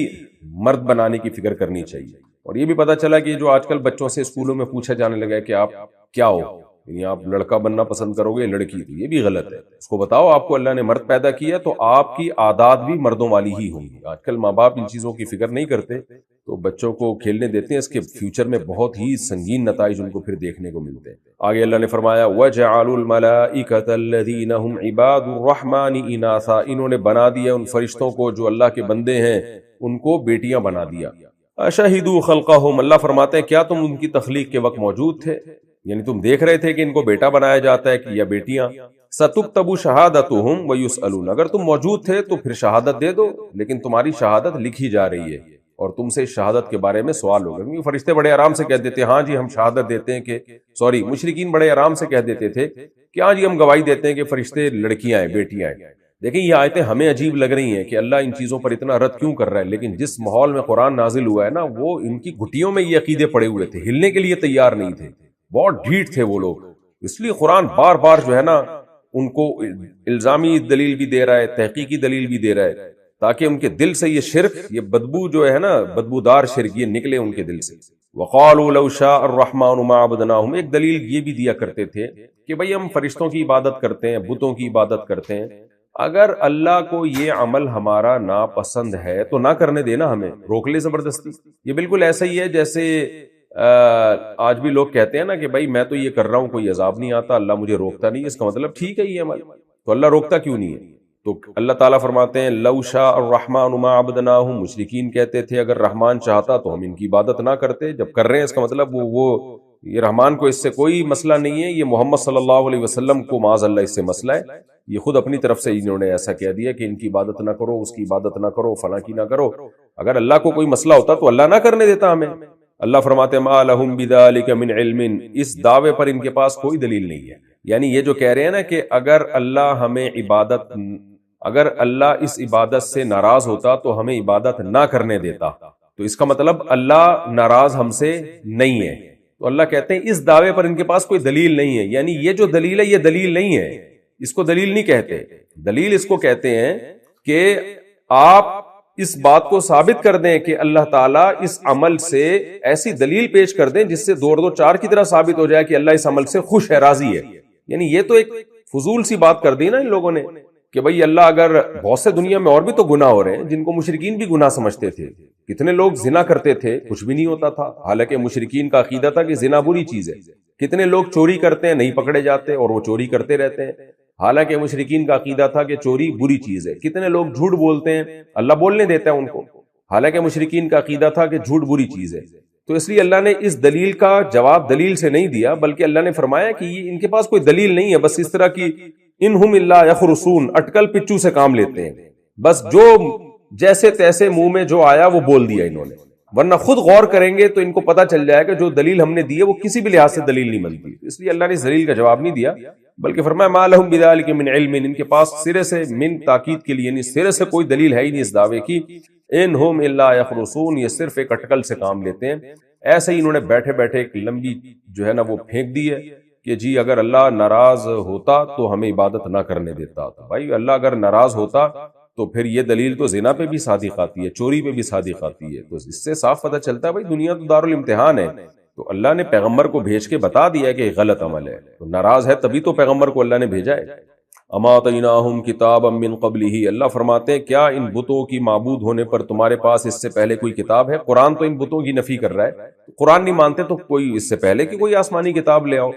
[SPEAKER 1] مرد بنانے کی فکر کرنی چاہیے۔ اور یہ بھی پتا چلا کہ جو آج کل بچوں سے اسکولوں میں پوچھا جانے لگا ہے کہ آپ کیا ہو، یعنی آپ لڑکا بننا پسند کرو گے لڑکی، تو یہ بھی غلط ہے۔ اس کو بتاؤ آپ کو اللہ نے مرد پیدا کیا تو آپ کی عادات بھی مردوں والی ہی ہوں گی۔ آج کل ماں باپ ان چیزوں کی فکر نہیں کرتے، تو بچوں کو کھیلنے دیتے ہیں، اس کے فیوچر میں بہت ہی سنگین نتائج ان کو پھر دیکھنے کو ملتے ہیں۔ آگے اللہ نے فرمایا وَجَعَلُوا الْمَلَائِكَةَ الَّذِينَ هُمْ عِبَادُ الرَّحْمَنِ إِنَاثًا، انہوں نے بنا دیا ان فرشتوں کو جو اللہ کے بندے ہیں، ان کو بیٹیاں بنا دیا۔ أَشَهِدُوا خَلْقَهُمْ، اللہ فرماتے ہیں کیا تم ان کی تخلیق کے وقت موجود تھے، یعنی تم دیکھ رہے تھے کہ ان کو بیٹا بنایا جاتا ہے کہ یا بیٹیاں؟ سَتُكْتَبُ شَهَادَتُهُمْ وَيُسْأَلُونَ، اگر تم موجود تھے تو پھر شہادت دے دو، لیکن تمہاری شہادت لکھی جا رہی ہے اور تم سے شہادت کے بارے میں سوال ہوگا۔ کیونکہ فرشتے بڑے آرام سے کہہ دیتے ہیں ہاں جی ہم شہادت دیتے ہیں کہ مشرکین بڑے آرام سے کہہ دیتے تھے کہ ہاں جی ہم گواہی دیتے ہیں کہ فرشتے لڑکیاں ہیں، بیٹیاں ہیں۔ دیکھیں یہ آیتیں ہمیں عجیب لگ رہی ہیں کہ اللہ ان چیزوں پر اتنا رد کیوں کر رہا ہے، لیکن جس ماحول میں قرآن نازل ہوا ہے نا، وہ ان کی گھٹیوں میں یہ عقیدے پڑے ہوئے تھے، ہلنے کے لیے تیار نہیں تھے، بہت ڈھیٹ تھے وہ لوگ۔ اس لیے قرآن بار بار جو ہے نا ان کو الزامی دلیل بھی دے رہا ہے، تحقیقی دلیل بھی دے رہا ہے، تاکہ ان کے دل سے یہ شرک، یہ بدبو جو ہے نا، بدبودار شرک، یہ نکلے ان کے دل سے۔ وَقَالُوا لَوْ شَاءَ الرَّحْمَنُ مَا عَبَدْنَاهُمْ، ایک دلیل یہ بھی دیا کرتے تھے کہ بھئی ہم فرشتوں کی عبادت کرتے ہیں، بتوں کی عبادت کرتے ہیں، اگر اللہ کو یہ عمل ہمارا ناپسند ہے تو نہ کرنے دینا، ہمیں روک لے زبردستی۔ یہ بالکل ایسا ہی ہے جیسے آج بھی لوگ کہتے ہیں نا کہ بھئی میں تو یہ کر رہا ہوں، کوئی عذاب نہیں آتا، اللہ مجھے روکتا نہیں، اس کا مطلب ٹھیک ہے یہ عمل، تو اللہ روکتا کیوں نہیں ہے؟ تو اللہ تعالیٰ فرماتے ہیں لو شاء الرحمن ما عبدناہم، مشرکین کہتے تھے اگر رحمان چاہتا تو ہم ان کی عبادت نہ کرتے، جب کر رہے ہیں اس کا مطلب وہ یہ رحمان کو اس سے کوئی مسئلہ نہیں ہے، یہ محمد صلی اللہ علیہ وسلم کو معاذ اللہ اس سے مسئلہ ہے، یہ خود اپنی طرف سے انہوں نے ایسا کہہ دیا کہ ان کی عبادت نہ کرو، اس کی عبادت نہ کرو، فلاں کی نہ کرو۔ اگر اللہ کو کوئی مسئلہ ہوتا تو اللہ نہ کرنے دیتا ہمیں، اللہ فرماتے ہیں ما لہم بذالک من علم، اس دعوے پر ان کے پاس کوئی دلیل نہیں ہے. یعنی یہ جو کہہ رہے ہیں نا کہ اگر اللہ اس عبادت سے ناراض ہوتا تو ہمیں عبادت نہ کرنے دیتا، تو اس کا مطلب اللہ ناراض ہم سے نہیں ہے. تو اللہ کہتے ہیں اس دعوے پر ان کے پاس کوئی دلیل نہیں ہے. یعنی یہ جو دلیل ہے یہ دلیل نہیں ہے، اس کو دلیل نہیں کہتے. دلیل اس کو کہتے ہیں کہ آپ اس بات کو ثابت کر دیں کہ اللہ تعالیٰ اس عمل سے ایسی دلیل پیش کر دیں جس سے 2 اور 2 4 کی طرح ثابت ہو جائے کہ اللہ اس عمل سے خوش ہے، راضی ہے. یعنی یہ تو ایک فضول سی بات کر دی نا ان لوگوں نے کہ بھئی اللہ اگر بہت سے دنیا میں اور بھی تو گناہ ہو رہے ہیں جن کو مشرکین بھی گناہ سمجھتے تھے. کتنے لوگ زنا کرتے تھے، کچھ بھی نہیں ہوتا تھا، حالانکہ مشرکین کا عقیدہ تھا کہ زنا بری چیز ہے. کتنے لوگ چوری کرتے ہیں، نہیں پکڑے جاتے اور وہ چوری کرتے رہتے ہیں، حالانکہ مشرکین کا عقیدہ تھا کہ چوری بری چیز ہے. کتنے لوگ جھوٹ بولتے ہیں، اللہ بولنے دیتا ہے ان کو، حالانکہ مشرکین کا عقیدہ تھا کہ جھوٹ بری چیز ہے. تو اس لیے اللہ نے اس دلیل کا جواب دلیل سے نہیں دیا، بلکہ اللہ نے فرمایا کہ یہ ان کے پاس کوئی دلیل نہیں ہے، بس اس طرح کی انہم الا یخرسون، اٹکل پچو سے کام لیتے ہیں، بس جو جیسے تیسے منہ میں جو آیا وہ بول دیا انہوں نے. ورنہ خود غور کریں گے تو ان کو پتہ چل جائے گا جو دلیل ہم نے دی ہے وہ کسی بھی لحاظ سے دلیل نہیں بنتی. اس لیے اللہ نے اس دلیل کا جواب نہیں دیا، بلکہ فرمایا ما لہم بذالک من علم، ان کے پاس سرے سے من تاکید کے لیے، یعنی سرے سے کوئی دلیل ہے ہی نہیں اس دعوے کی. انہم الا یخرسون، یہ صرف ایک اٹکل سے کام لیتے ہیں. ایسے ہی انہوں نے بیٹھے بیٹھے ایک لمبی جو ہے نا وہ پھینک دی ہے کہ جی اگر اللہ ناراض ہوتا تو ہمیں عبادت نہ کرنے دیتا. تو بھائی اللہ اگر ناراض ہوتا تو پھر یہ دلیل تو زنا پہ بھی صادق آتی ہے، چوری پہ بھی صادق آتی ہے. تو اس سے صاف پتہ چلتا ہے بھائی دنیا تو دارالامتحان ہے. تو اللہ نے پیغمبر کو بھیج کے بتا دیا کہ غلط عمل ہے، تو ناراض ہے تبھی تو پیغمبر کو اللہ نے بھیجا ہے. اما آتیناہم کتابا من قبلہ، اللہ فرماتے ہیں کیا ان بتوں کی معبود ہونے پر تمہارے پاس اس سے پہلے کوئی کتاب ہے؟ قرآن تو ان بتوں کی نفی کر رہا ہے، قرآن نہیں مانتے تو کوئی اس سے پہلے کی کوئی آسمانی کتاب لے آؤ.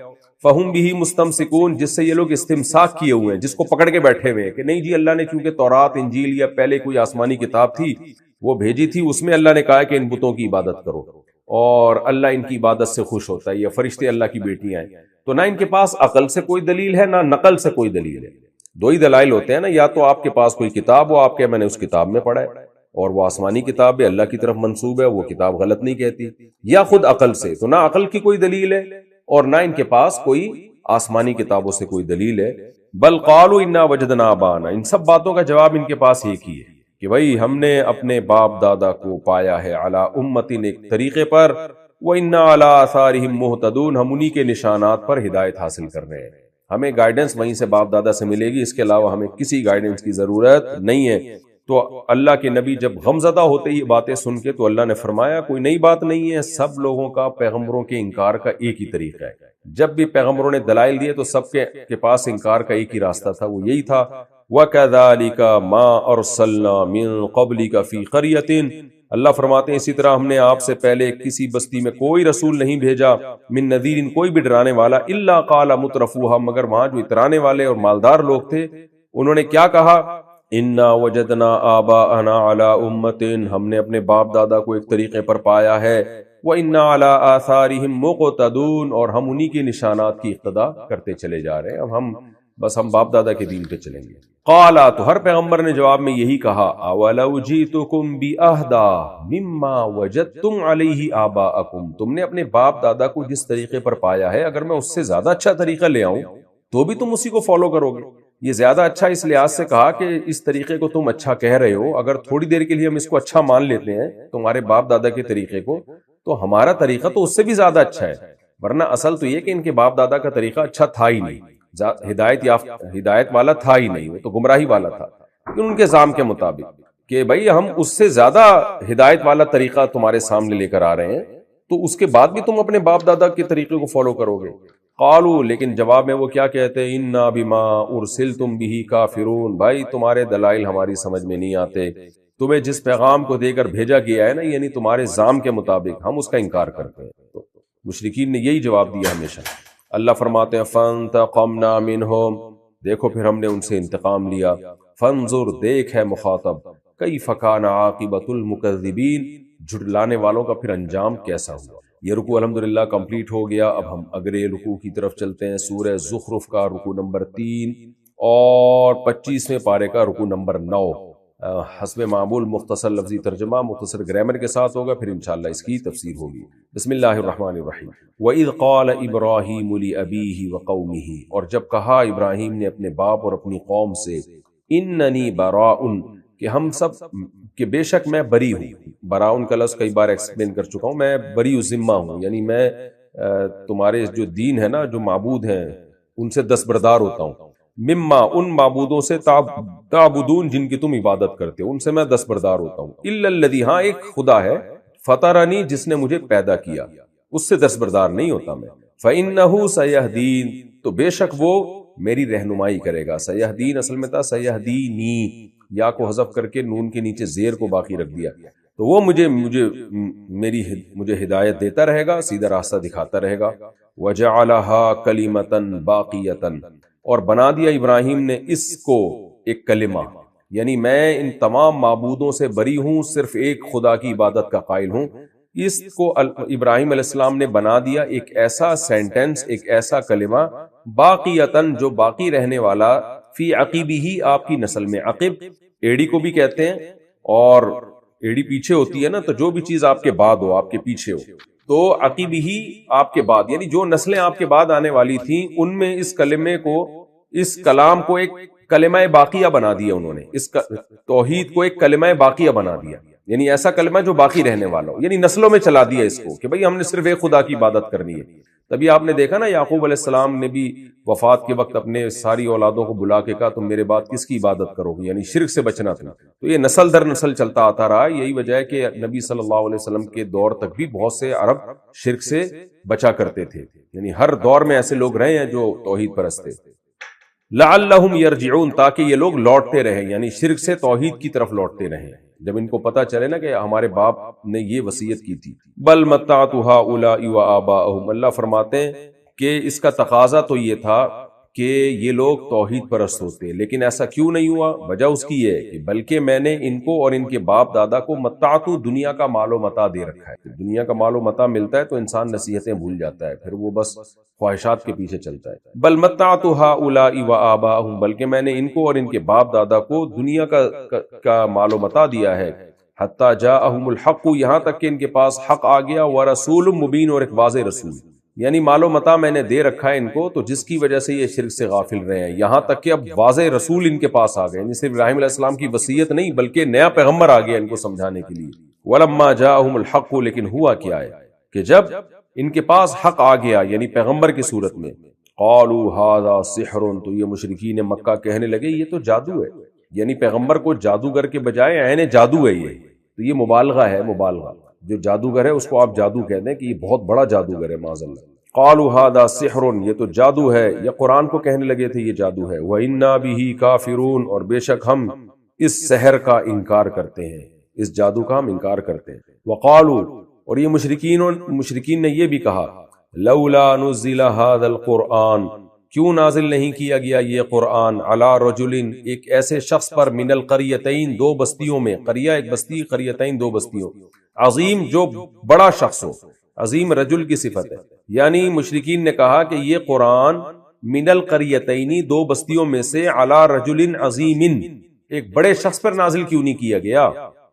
[SPEAKER 1] فہم بھی مستمسکون، جس سے یہ لوگ استمساک کیے ہوئے ہیں، جس کو پکڑ کے بیٹھے ہوئے ہیں کہ نہیں جی اللہ نے چونکہ تورات انجیل یا پہلے کوئی آسمانی کتاب تھی وہ بھیجی تھی، اس میں اللہ نے کہا کہ ان بتوں کی عبادت کرو اور اللہ ان کی عبادت سے خوش ہوتا ہے، یہ فرشتے اللہ کی بیٹیاں ہیں. تو نہ ان کے پاس عقل سے کوئی دلیل ہے نہ نقل سے کوئی دلیل ہے. 2 ہی دلائل ہوتے ہیں نا، یا تو آپ کے پاس کوئی کتاب ہو، آپ کے میں نے اس کتاب میں پڑھا ہے اور وہ آسمانی کتاب ہے، اللہ کی طرف منسوب ہے، وہ کتاب غلط نہیں کہتی، یا خود عقل سے. تو نہ عقل کی کوئی دلیل ہے اور نہ ان کے پاس کوئی آسمانی کتابوں سے کوئی دلیل ہے. بل قالوا انا وجدنا آباءنا، ان سب باتوں کا جواب ان کے پاس ایک ہی ہے کہ بھائی ہم نے اپنے باپ دادا کو پایا ہے علی امت، ایک طریقے پر، وَإِنَّا عَلَىٰ آثَارِهِمْ مُهْتَدُونَ، ہم انہی کے نشانات پر ہدایت حاصل کر رہے ہیں. ہمیں گائیڈنس وہیں سے باپ دادا سے ملے گی، اس کے علاوہ ہمیں کسی گائیڈنس کی ضرورت نہیں ہے. تو اللہ کے نبی جب غمزدہ ہوتے ہی باتیں سن کے تو اللہ نے فرمایا کوئی نئی بات نہیں ہے، سب لوگوں کا پیغمبروں کے انکار کا ایک ہی طریقہ ہے. جب بھی پیغمبروں نے دلائل دیے تو سب کے پاس انکار کا ایک ہی راستہ تھا، وہ یہی تھا وَكَذَلِكَ مَا أَرْسَلْنَا مِن قَبْلِكَ فِي قَرْيَةٍ، اللہ فرماتے ہیں اسی طرح ہم نے آپ سے پہلے کسی بستی میں کوئی رسول نہیں بھیجا، من نذیر، کوئی بھی ڈرانے والا، الا قال مترفوها، مگر وہاں جو اترانے والے اور مالدار لوگ تھے انہوں نے کیا کہا، انا وجدنا آباءنا علی امت، ہم نے اپنے باپ دادا کو ایک طریقے پر پایا ہے، وَإِنَّا عَلَىٰ آثَارِهِمْ مُقْتَدُونَ، اور ہم انہی کے نشانات کی اقتدا کرتے چلے جا رہے ہیں. اب ہم باپ دادا کے دین پہ چلیں گے. قالا، تو ہر پیغمبر نے جواب میں یہی کہا، اولو جئتکم بِأَهْدَىٰ مِمَّا وَجَدتُّمْ عَلَيْهِ آبَاءَكُمْ، تم نے اپنے باپ دادا کو جس طریقے پر پایا ہے اگر میں اس سے زیادہ اچھا طریقہ لے آؤں تو بھی تم اسی کو فالو کرو گے. یہ زیادہ اچھا اس لحاظ سے کہا کہ اس طریقے کو تم اچھا کہہ رہے ہو، اگر تھوڑی دیر کے لیے ہم اس کو اچھا مان لیتے ہیں تمہارے باپ دادا کے طریقے کو، تو ہمارا طریقہ تو اس سے بھی زیادہ اچھا ہے. ورنہ اصل تو یہ کہ ان کے باپ دادا کا طریقہ اچھا تھا ہی نہیں، ہدایت والا تھا ہی نہیں، وہ تو گمراہی والا تھا. ان کے ظام کے مطابق کہ بھئی ہم اس سے زیادہ ہدایت والا طریقہ تمہارے سامنے لے کر آ رہے ہیں، تو اس کے بعد بھی تم اپنے باپ دادا کے طریقے کو فالو کرو گے. قالوا، لیکن جواب میں وہ کیا کہتے ہیں، انا بما ارسلتم به کافرون، بھائی تمہارے دلائل ہماری سمجھ میں نہیں آتے، تمہیں جس پیغام کو دے کر بھیجا گیا ہے نا، یعنی تمہارے ظام کے مطابق ہم اس کا انکار کرتے ہیں. تو مشرکین نے یہی جواب دیا ہمیشہ. اللہ فرماتے ہیں فانتقمنا منہم، دیکھو پھر ہم نے ان سے انتقام لیا. فانظر، دیکھ ہے مخاطب، کیف کان عاقبۃ المکذبین، جھٹلانے والوں کا پھر انجام کیسا ہوا. یہ رکوع الحمدللہ کمپلیٹ ہو گیا. اب ہم اگلے رکوع کی طرف چلتے ہیں. سورہ زخرف کا رکوع نمبر 3 اور 25ویں پارے کا رکوع نمبر 9. حسب معمول مختصر لفظی ترجمہ مختصر گرامر کے ساتھ ہوگا، پھر انشاءاللہ اس کی تفسیر ہوگی۔ بسم اللہ الرحمن الرحیم۔ وَإِذْ قَالَ إِبْرَاهِيمُ لِأَبِيهِ وَقَوْمِهِ، اور جب کہا ابراہیم نے اپنے باپ اور اپنی قوم سے، اِنَّنِي بَرَاءٌ، کہ ہم سب، کہ بے شک میں بری ہوں۔ براءٌ کا لفظ کئی بار ایکسپلین کر چکا ہوں، میں بری ذمہ ہوں، یعنی میں تمہارے جو دین ہے نا، جو معبود ہیں ان سے دستبردار ہوتا ہوں۔ مما، ان معبودوں سے، تعبدون جن کی تم عبادت کرتے ہو، ان سے میں دستبردار ہوتا ہوں۔ الا الذی، ہاں ایک خدا ہے، فطرنی، جس نے مجھے پیدا کیا، اس سے دستبردار نہیں ہوتا میں۔ فإنہ سیہدین، تو بے شک وہ میری رہنمائی کرے گا۔ سیہدین اصل میں تھا سیہدینی، یا کو حذف کر کے نون کے نیچے زیر کو باقی رکھ دیا، تو وہ مجھے ہدایت دیتا رہے گا، سیدھا راستہ دکھاتا رہے گا۔ وجعلها کلمۃ باقیۃ، اور بنا دیا ابراہیم نے اس کو ایک کلمہ، یعنی میں ان تمام معبودوں سے بری ہوں، صرف ایک خدا کی عبادت کا قائل ہوں۔ اس کو ابراہیم علیہ السلام نے بنا دیا ایک ایسا سینٹنس، ایک ایسا کلمہ، باقیۃً، جو باقی رہنے والا، فی عقبہ، آپ کی نسل میں۔ عقب ایڑی کو بھی کہتے ہیں، اور ایڑی پیچھے ہوتی ہے نا، تو جو بھی چیز آپ کے بعد ہو، آپ کے پیچھے ہو، تو عقب ہی آپ کے بعد، یعنی جو نسلیں آپ کے بعد آنے والی تھیں، ان میں اس کلمے کو، اس کلام کو ایک کلمہ باقیہ بنا دیا انہوں نے، اس توحید کو ایک کلمہ باقیہ بنا دیا، یعنی ایسا کلمہ جو باقی رہنے والا ہو، یعنی نسلوں میں چلا دیا اس کو، کہ بھئی ہم نے صرف ایک خدا کی عبادت کرنی ہے۔ تبھی آپ نے دیکھا نا، یعقوب علیہ السلام نے بھی وفات کے وقت اپنے ساری اولادوں کو بلا کے کہا تم میرے بعد کس کی عبادت کرو گے، یعنی شرک سے بچنا تھا۔ تو یہ نسل در نسل چلتا آتا رہا، یہی وجہ ہے کہ نبی صلی اللہ علیہ وسلم کے دور تک بھی بہت سے عرب شرک سے بچا کرتے تھے، یعنی ہر دور میں ایسے لوگ رہے ہیں جو توحید پرست تھے۔ لعلہم یرجعون، تاکہ یہ لوگ لوٹتے رہیں، یعنی شرک سے توحید کی طرف لوٹتے رہیں، جب ان کو پتا چلے نا کہ ہمارے باپ نے یہ وصیت کی تھی۔ بل متعت ہؤلاء وآباءهم، اللہ فرماتے ہیں کہ اس کا تقاضا تو یہ تھا کہ یہ لوگ توحید پرست ہوتے، لیکن ایسا کیوں نہیں ہوا؟ وجہ اس کی ہے کہ بلکہ میں نے ان کو اور ان کے باپ دادا کو متعت، دنیا کا مال و متاع دے رکھا ہے۔ دنیا کا مال و متاع ملتا ہے تو انسان نصیحتیں بھول جاتا ہے، پھر وہ بس خواہشات کے پیچھے چلتا ہے۔ بل متعت ہؤلاء وآباءهم، بلکہ میں نے ان کو اور ان کے باپ دادا کو دنیا کا مال و متاع دیا ہے۔ حتی جاءہم الحق، یہاں تک کہ ان کے پاس حق آ گیا، ورسول مبین، اور ایک واضح رسول، یعنی مال و متاع میں نے دے رکھا ہے ان کو، تو جس کی وجہ سے یہ شرک سے غافل رہے ہیں، یہاں تک کہ اب واضح رسول ان کے پاس آ گئے، یعنی صرف ابراہیم علیہ السلام کی وصیت نہیں بلکہ نیا پیغمبر آ گیا ان کو سمجھانے کے لیے۔ ولما جاءہم الحق، لیکن ہوا کیا ہے کہ جب ان کے پاس حق آ گیا، یعنی پیغمبر کی صورت میں، قالوا ھذا سحر، تو یہ مشرکین مکہ کہنے لگے یہ تو جادو ہے، یعنی پیغمبر کو جادوگر کے بجائے عین جادو ہے یہ، تو یہ مبالغہ ہے، مبالغہ، جو جادوگر ہے اس کو آپ جادو کہہ دیں کہ یہ بہت بڑا جادوگر ہے معاذ اللہ۔ قالوا ھذا سحر، یہ تو جادو ہے، یا قرآن کو کہنے لگے تھے یہ جادو ہے۔ وَإِنَّا بِهِ كَافِرُونَ، اور بے شک ہم اس سحر کا انکار کرتے ہیں، اس جادو کا ہم انکار کرتے ہیں۔ وقالوا، اور یہ مشرکین نے یہ بھی کہا، لولا نزل هذا القرآن، کیوں نازل نہیں کیا گیا یہ قرآن، علی رجل، ایک ایسے شخص پر، من القریتین، دو بستیوں میں، قریہ ایک بستی، قریتین دو بستیوں، عظیم جو بڑا شخص ہو، عظیم رجل کی صفت ہے، یعنی مشرکین نے کہا کہ یہ قرآن من القریتین، دو بستیوں میں سے، علی رجل عظیم، ایک بڑے شخص پر نازل کیوں نہیں کیا گیا؟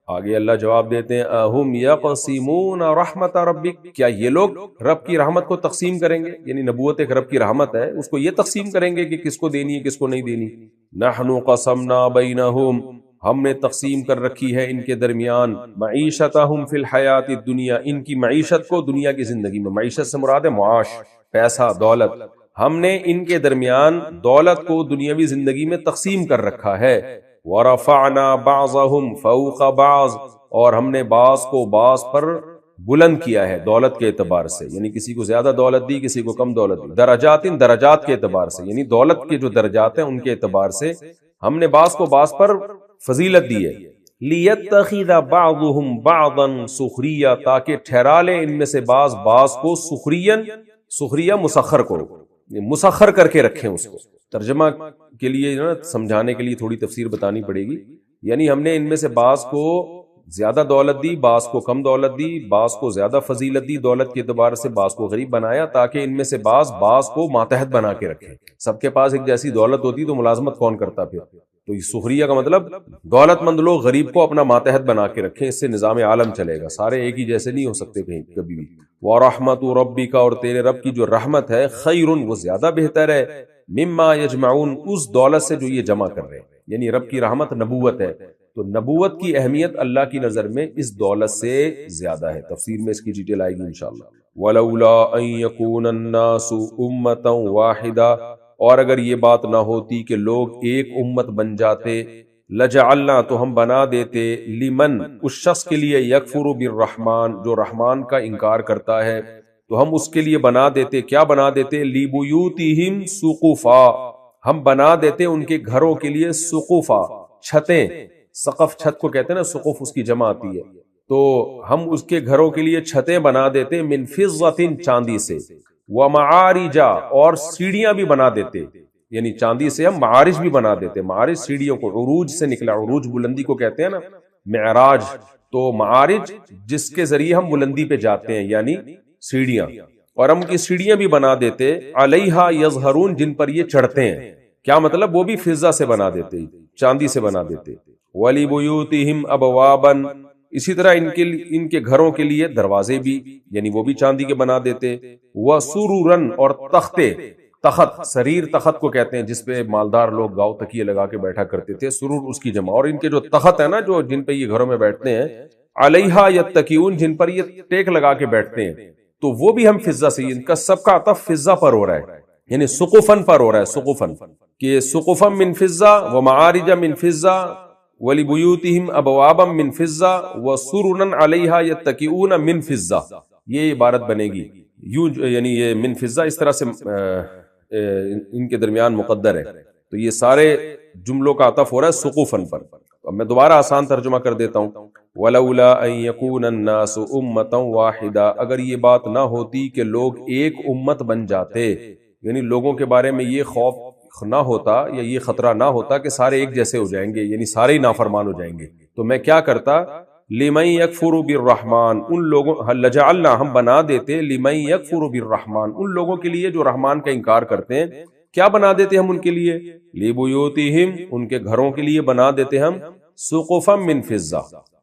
[SPEAKER 1] آگے اللہ جواب دیتے ہیں، اہم یقسمون رحمت ربک، کیا یہ لوگ رب کی رحمت کو تقسیم کریں گے؟ یعنی نبوت ایک رب کی رحمت ہے، اس کو یہ تقسیم کریں گے کہ کس کو دینی ہے کس کو نہیں دینی۔ نحن قسمنا بینہم، ہم نے تقسیم کر رکھی ہے ان کے درمیان، معیشتہم فی الحیات الدنیا، ان کی معیشت کو دنیا کی زندگی میں، معیشت سے مراد ہے معاش، پیسہ، دولت، ہم نے ان کے درمیان دولت کو دنیاوی زندگی میں تقسیم کر رکھا ہے۔ ورفعنا بعضهم فوق بعض، اور ہم نے بعض کو بعض پر بلند کیا ہے دولت کے اعتبار سے، یعنی کسی کو زیادہ دولت دی کسی کو کم دولت دی، درجات کے اعتبار سے، یعنی دولت کے جو درجات ہیں ان کے اعتبار سے ہم نے بعض کو بعض پر فضیلت دی ہے۔ لیتخذ بعضهم بعضا سخریا، تاکہ ٹھہرا لے ان میں سے بعض کو سخریا مسخر کو، مسخر کر کے رکھیں اس کو۔ ترجمہ کے لیے سمجھانے کے لیے تھوڑی تفسیر بتانی پڑے گی، یعنی ہم نے ان میں سے بعض کو زیادہ دولت دی، بعض کو کم دولت دی، بعض کو زیادہ فضیلت دی دولت کے اعتبار سے، بعض کو غریب بنایا، تاکہ ان میں سے بعض کو ماتحت بنا کے رکھیں۔ سب کے پاس ایک جیسی دولت ہوتی تو ملازمت کون کرتا پھر؟ تو یہ سخریہ کا مطلب دولت مند لوگ غریب کو اپنا ماتحت بنا کے رکھیں، اس سے نظام عالم چلے گا، سارے ایک ہی جیسے نہیں ہو سکتے کہیں کبھی بھی۔ وَرَحْمَتُ رَبِّكَ، اور تیرے رب کی جو رحمت ہے، خیرٌ، وہ زیادہ بہتر ہے، مما یجمعون، اس دولت سے جو یہ جمع کر رہے ہیں، یعنی رب کی رحمت نبوت ہے، تو نبوت کی اہمیت اللہ کی نظر میں اس دولت سے زیادہ ہے۔ تفسیر میں اس کی ڈیٹیل آئے گی انشاءاللہ۔ وَلَوْلَا أَن يَكُونَ النَّاسُ أُمَّةً وَاحِدَةً، اور اگر یہ بات نہ ہوتی کہ لوگ ایک امت بن جاتے، لجعلنا، تو ہم بنا دیتے، لمن، اس شخص کے لیے، یکفر بالرحمن، جو رحمان کا انکار کرتا ہے، تو ہم اس کے لیے بنا دیتے، کیا بنا دیتے، لبیوتہم سقفا، ہم بنا دیتے ان کے گھروں کے لیے سقفا، چھتیں، سقف چھت کو کہتے ہیں نا، سقف اس کی جمع آتی ہے، تو ہم اس کے گھروں کے لیے چھتیں بنا دیتے، من فضۃ، چاندی سے، ومعارج، اور سیڑھیاں بھی بنا دیتے، یعنی چاندی سے ہم معارج بھی بنا دیتے، معارج سیڑھیوں کو، عروج سے نکلا، عروج بلندی کو کہتے ہیں نا، معراج، تو معارج جس کے ذریعے ہم بلندی پہ جاتے ہیں، یعنی سیڑھیاں، اور ہم کی سیڑھیاں بھی بنا دیتے، علیہا یظہرون، جن پر یہ چڑھتے ہیں، کیا مطلب، وہ بھی فضہ سے بنا دیتے، چاندی سے بنا دیتے، وَلِبُيُوتِهِمْ أَبْوَابًا، اسی طرح ان کے گھروں کے لیے دروازے بھی، یعنی وہ بھی چاندی کے بنا دیتے، وَسُرُرًا، اور تختے، تخت، سریر تخت کو کہتے ہیں جس پہ مالدار لوگ گاؤ تکیے لگا کے بیٹھا کرتے تھے، سرور اس کی جمع، اور ان کے جو تخت ہے نا، جو جن پہ یہ گھروں میں بیٹھتے ہیں، علیہا یتکئون، جن پر یہ ٹیک لگا کے بیٹھتے ہیں، تو وہ بھی ہم فضہ سے، ان کا سب کا عطف فضہ پر ہو رہا ہے، یعنی سقفن پر ہو رہا ہے، سقفن، کہ سقفن من فضہ، ومعارج من فضہ، وَلِبُيُوتِهِمْ أَبْوَابًا مِّن فِضَّةٍ وَسُرُرًا عَلَيْهَا يَتَّكِئُونَ مِّن فِضَّةٍ، یہ عبارت بنے گی، یوں، یعنی یہ من فضہ اس طرح سے ان کے درمیان مقدر ہے، تو یہ سارے جملوں کا عطف ہو رہا ہے سقوفن پر۔ اب میں دوبارہ آسان ترجمہ کر دیتا ہوں، وَلَوْلَا أَن يَكُونَ النَّاسُ أُمَّةً وَاحِدَةً، اگر یہ بات نہ ہوتی کہ لوگ ایک امت بن جاتے، یعنی لوگوں کے بارے میں یہ خوف نہ ہوتا یا یہ خطرہ نہ ہوتا کہ سارے ایک جیسے ہو جائیں گے، یعنی سارے ہی نافرمان ہو جائیں گے، تو میں کیا کرتا، لمن یکفر بالرحمن، ان لوگوں، لجعلنا، ہم بنا دیتے، لمن یکفر بالرحمن، ان لوگوں کے لیے جو رحمان کا انکار کرتے ہیں، کیا بنا دیتے ہم ان کے لیے، لبیوتہم، ان کے گھروں کے لیے بنا دیتے ہم، سقفا من فضہ،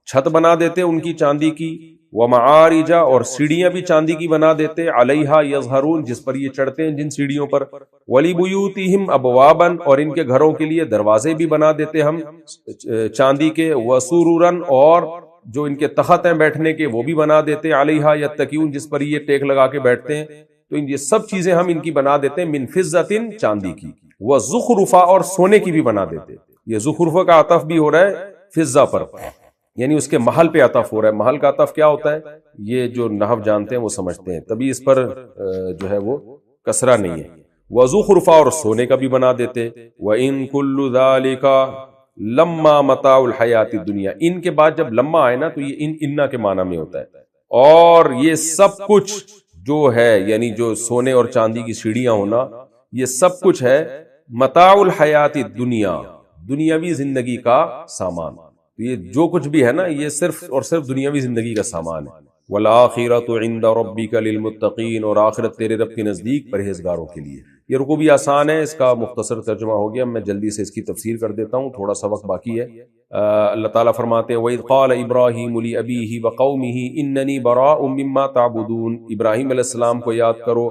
[SPEAKER 1] چھت بنا دیتے ان کی چاندی کی، ومعارج، اور سیڑھیاں بھی چاندی کی بنا دیتے، علیہا یظہرون، جس پر یہ چڑھتے ہیں جن سیڑھیوں پر، وَلِبُيُوتِهِمْ أَبْوَابًا، اور ان کے گھروں کے لیے دروازے بھی بنا دیتے ہم چاندی کے، وَسُرُرًا، اور جو ان کے تخت ہیں بیٹھنے کے وہ بھی بنا دیتے، علیہا یتکئون، جس پر یہ ٹیک لگا کے بیٹھتے ہیں، تو یہ سب چیزیں ہم ان کی بنا دیتے ہیں، من فضۃ، چاندی کی، وزخرفا، اور سونے کی بھی بنا دیتے، یہ زخرفہ کا عطف بھی ہو رہا ہے فضہ پر، یعنی اس کے محل پہ عطف ہو رہا ہے، محل کا عطف کیا ہوتا ہے، یہ جو نحو جانتے ہیں وہ سمجھتے ہیں، تبھی اس پر جو ہے وہ کسرہ نہیں ہے، وزخرفا، اور سونے کا بھی بنا دیتے، وَإِن كُلُّ ذَلِكَ لما متاع الحیات الدنیا، ان کے بعد جب لما آئے نا تو یہ اننا کے معنی میں ہوتا ہے، اور یہ سب کچھ جو ہے، یعنی جو سونے اور چاندی کی سیڑھیاں ہونا، یہ سب کچھ ہے متاع الحیات الدنیا، دنیاوی زندگی کا سامان، یہ جو کچھ بھی ہے نا یہ صرف اور صرف دنیاوی زندگی کا سامان ہے، والآخرۃ عند ربک للمتقین، اور آخرت تیرے رب کے نزدیک پرہیزگاروں کے لیے۔ یہ رکو بھی آسان ہے، اس کا مختصر ترجمہ ہو گیا، میں جلدی سے اس کی تفسیر کر دیتا ہوں، تھوڑا سا وقت باقی ہے۔ اللہ تعالیٰ فرماتے ہیں وَإِذْ قَالَ إِبْرَاهِيمُ لِأَبِيهِ وَقَوْمِهِ إِنَّنِي بَرَاءٌ مِّمَّا تَعْبُدُونَ، ابراہیم علیہ السلام کو یاد کرو،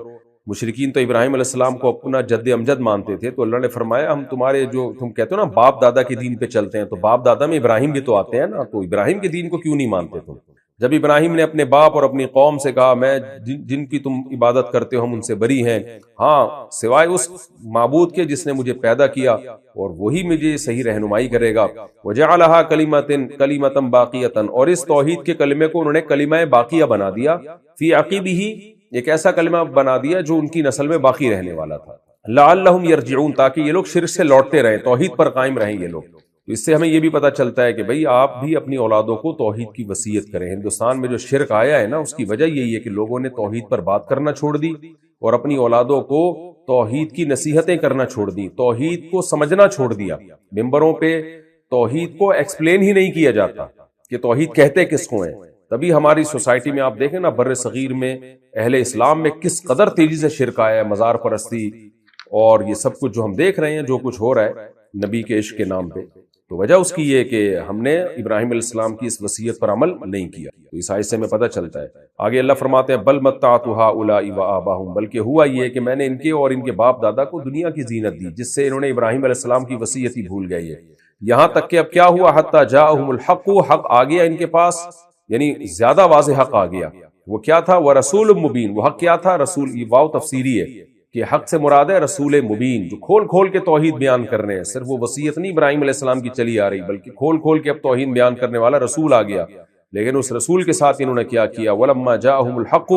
[SPEAKER 1] مشرکین تو ابراہیم علیہ السلام کو اپنا جد امجد مانتے تھے، تو اللہ نے فرمایا ہم تمہارے جو تم کہتے ہو نا باپ دادا کے دین پہ چلتے ہیں، تو باپ دادا میں ابراہیم بھی تو آتے ہیں نا، تو ابراہیم کے دین کو کیوں نہیں مانتے تم؟ جب ابراہیم نے اپنے باپ اور اپنی قوم سے کہا میں جن کی تم عبادت کرتے ہو ہم ان سے بری ہیں، ہاں سوائے اس معبود کے جس نے مجھے پیدا کیا اور وہی مجھے صحیح رہنمائی کرے گا، وجعلها کلمۃ باقیۃ، اور اس توحید کے کلمے کو انہوں نے کلمہ باقیہ بنا دیا، فی عقیبہ، ایک ایسا کلمہ بنا دیا جو ان کی نسل میں باقی رہنے والا تھا، لعلہم یرجعون، تاکہ یہ لوگ شرک سے لوٹتے رہیں، توحید پر قائم رہیں یہ لوگ۔ تو اس سے ہمیں یہ بھی پتہ چلتا ہے کہ بھئی آپ بھی اپنی اولادوں کو توحید کی وصیت کریں۔ ہندوستان میں جو شرک آیا ہے نا اس کی وجہ یہی ہے کہ لوگوں نے توحید پر بات کرنا چھوڑ دی اور اپنی اولادوں کو توحید کی نصیحتیں کرنا چھوڑ دی، توحید کو سمجھنا چھوڑ دیا، ممبروں پہ توحید کو ایکسپلین ہی نہیں کیا جاتا کہ توحید کہتے کس کو ہیں۔ تبھی ہماری سوسائٹی میں آپ دیکھیں نا بر صغیر میں اہل اسلام میں کس قدر تیزی سے شرک آیا ہے، مزار پرستی اور یہ سب کچھ جو ہم دیکھ رہے ہیں جو کچھ ہو رہا ہے، نبی کے عشق کے نام پہ. تو وجہ اس کی یہ کہ ہم نے ابراہیم علیہ السلام کی اس وصیت پر عمل نہیں کیا. تو اس آیت سے ہمیں پتہ چلتا ہے. آگے اللہ فرماتے ہیں بل متعت ہؤلاء وآباؤہم، بلکہ ہوا یہ کہ میں نے ان کے اور ان کے باپ دادا کو دنیا کی زینت دی، جس سے انہوں نے ابراہیم علیہ السلام کی وصیت ہی بھول گئے. یہاں تک کہ اب کیا ہوا، حتی جاءہم الحق، حق آ گیا ان کے پاس، یعنی زیادہ واضح حق آ گیا. وہ کیا تھا، ورسول مبین، وہ حق کیا تھا، رسول. یہ واو تفسیری ہے کہ حق سے مراد ہے رسول مبین، جو کھول کھول کے توحید بیان کر رہے ہیں. صرف وہ وصیت نہیں ابراہیم علیہ السلام کی چلی آ رہی، بلکہ کھول کھول کے اب توحید بیان کرنے والا رسول آ گیا. لیکن اس رسول کے ساتھ انہوں نے کیا کیا، ولما جاءہم الحق،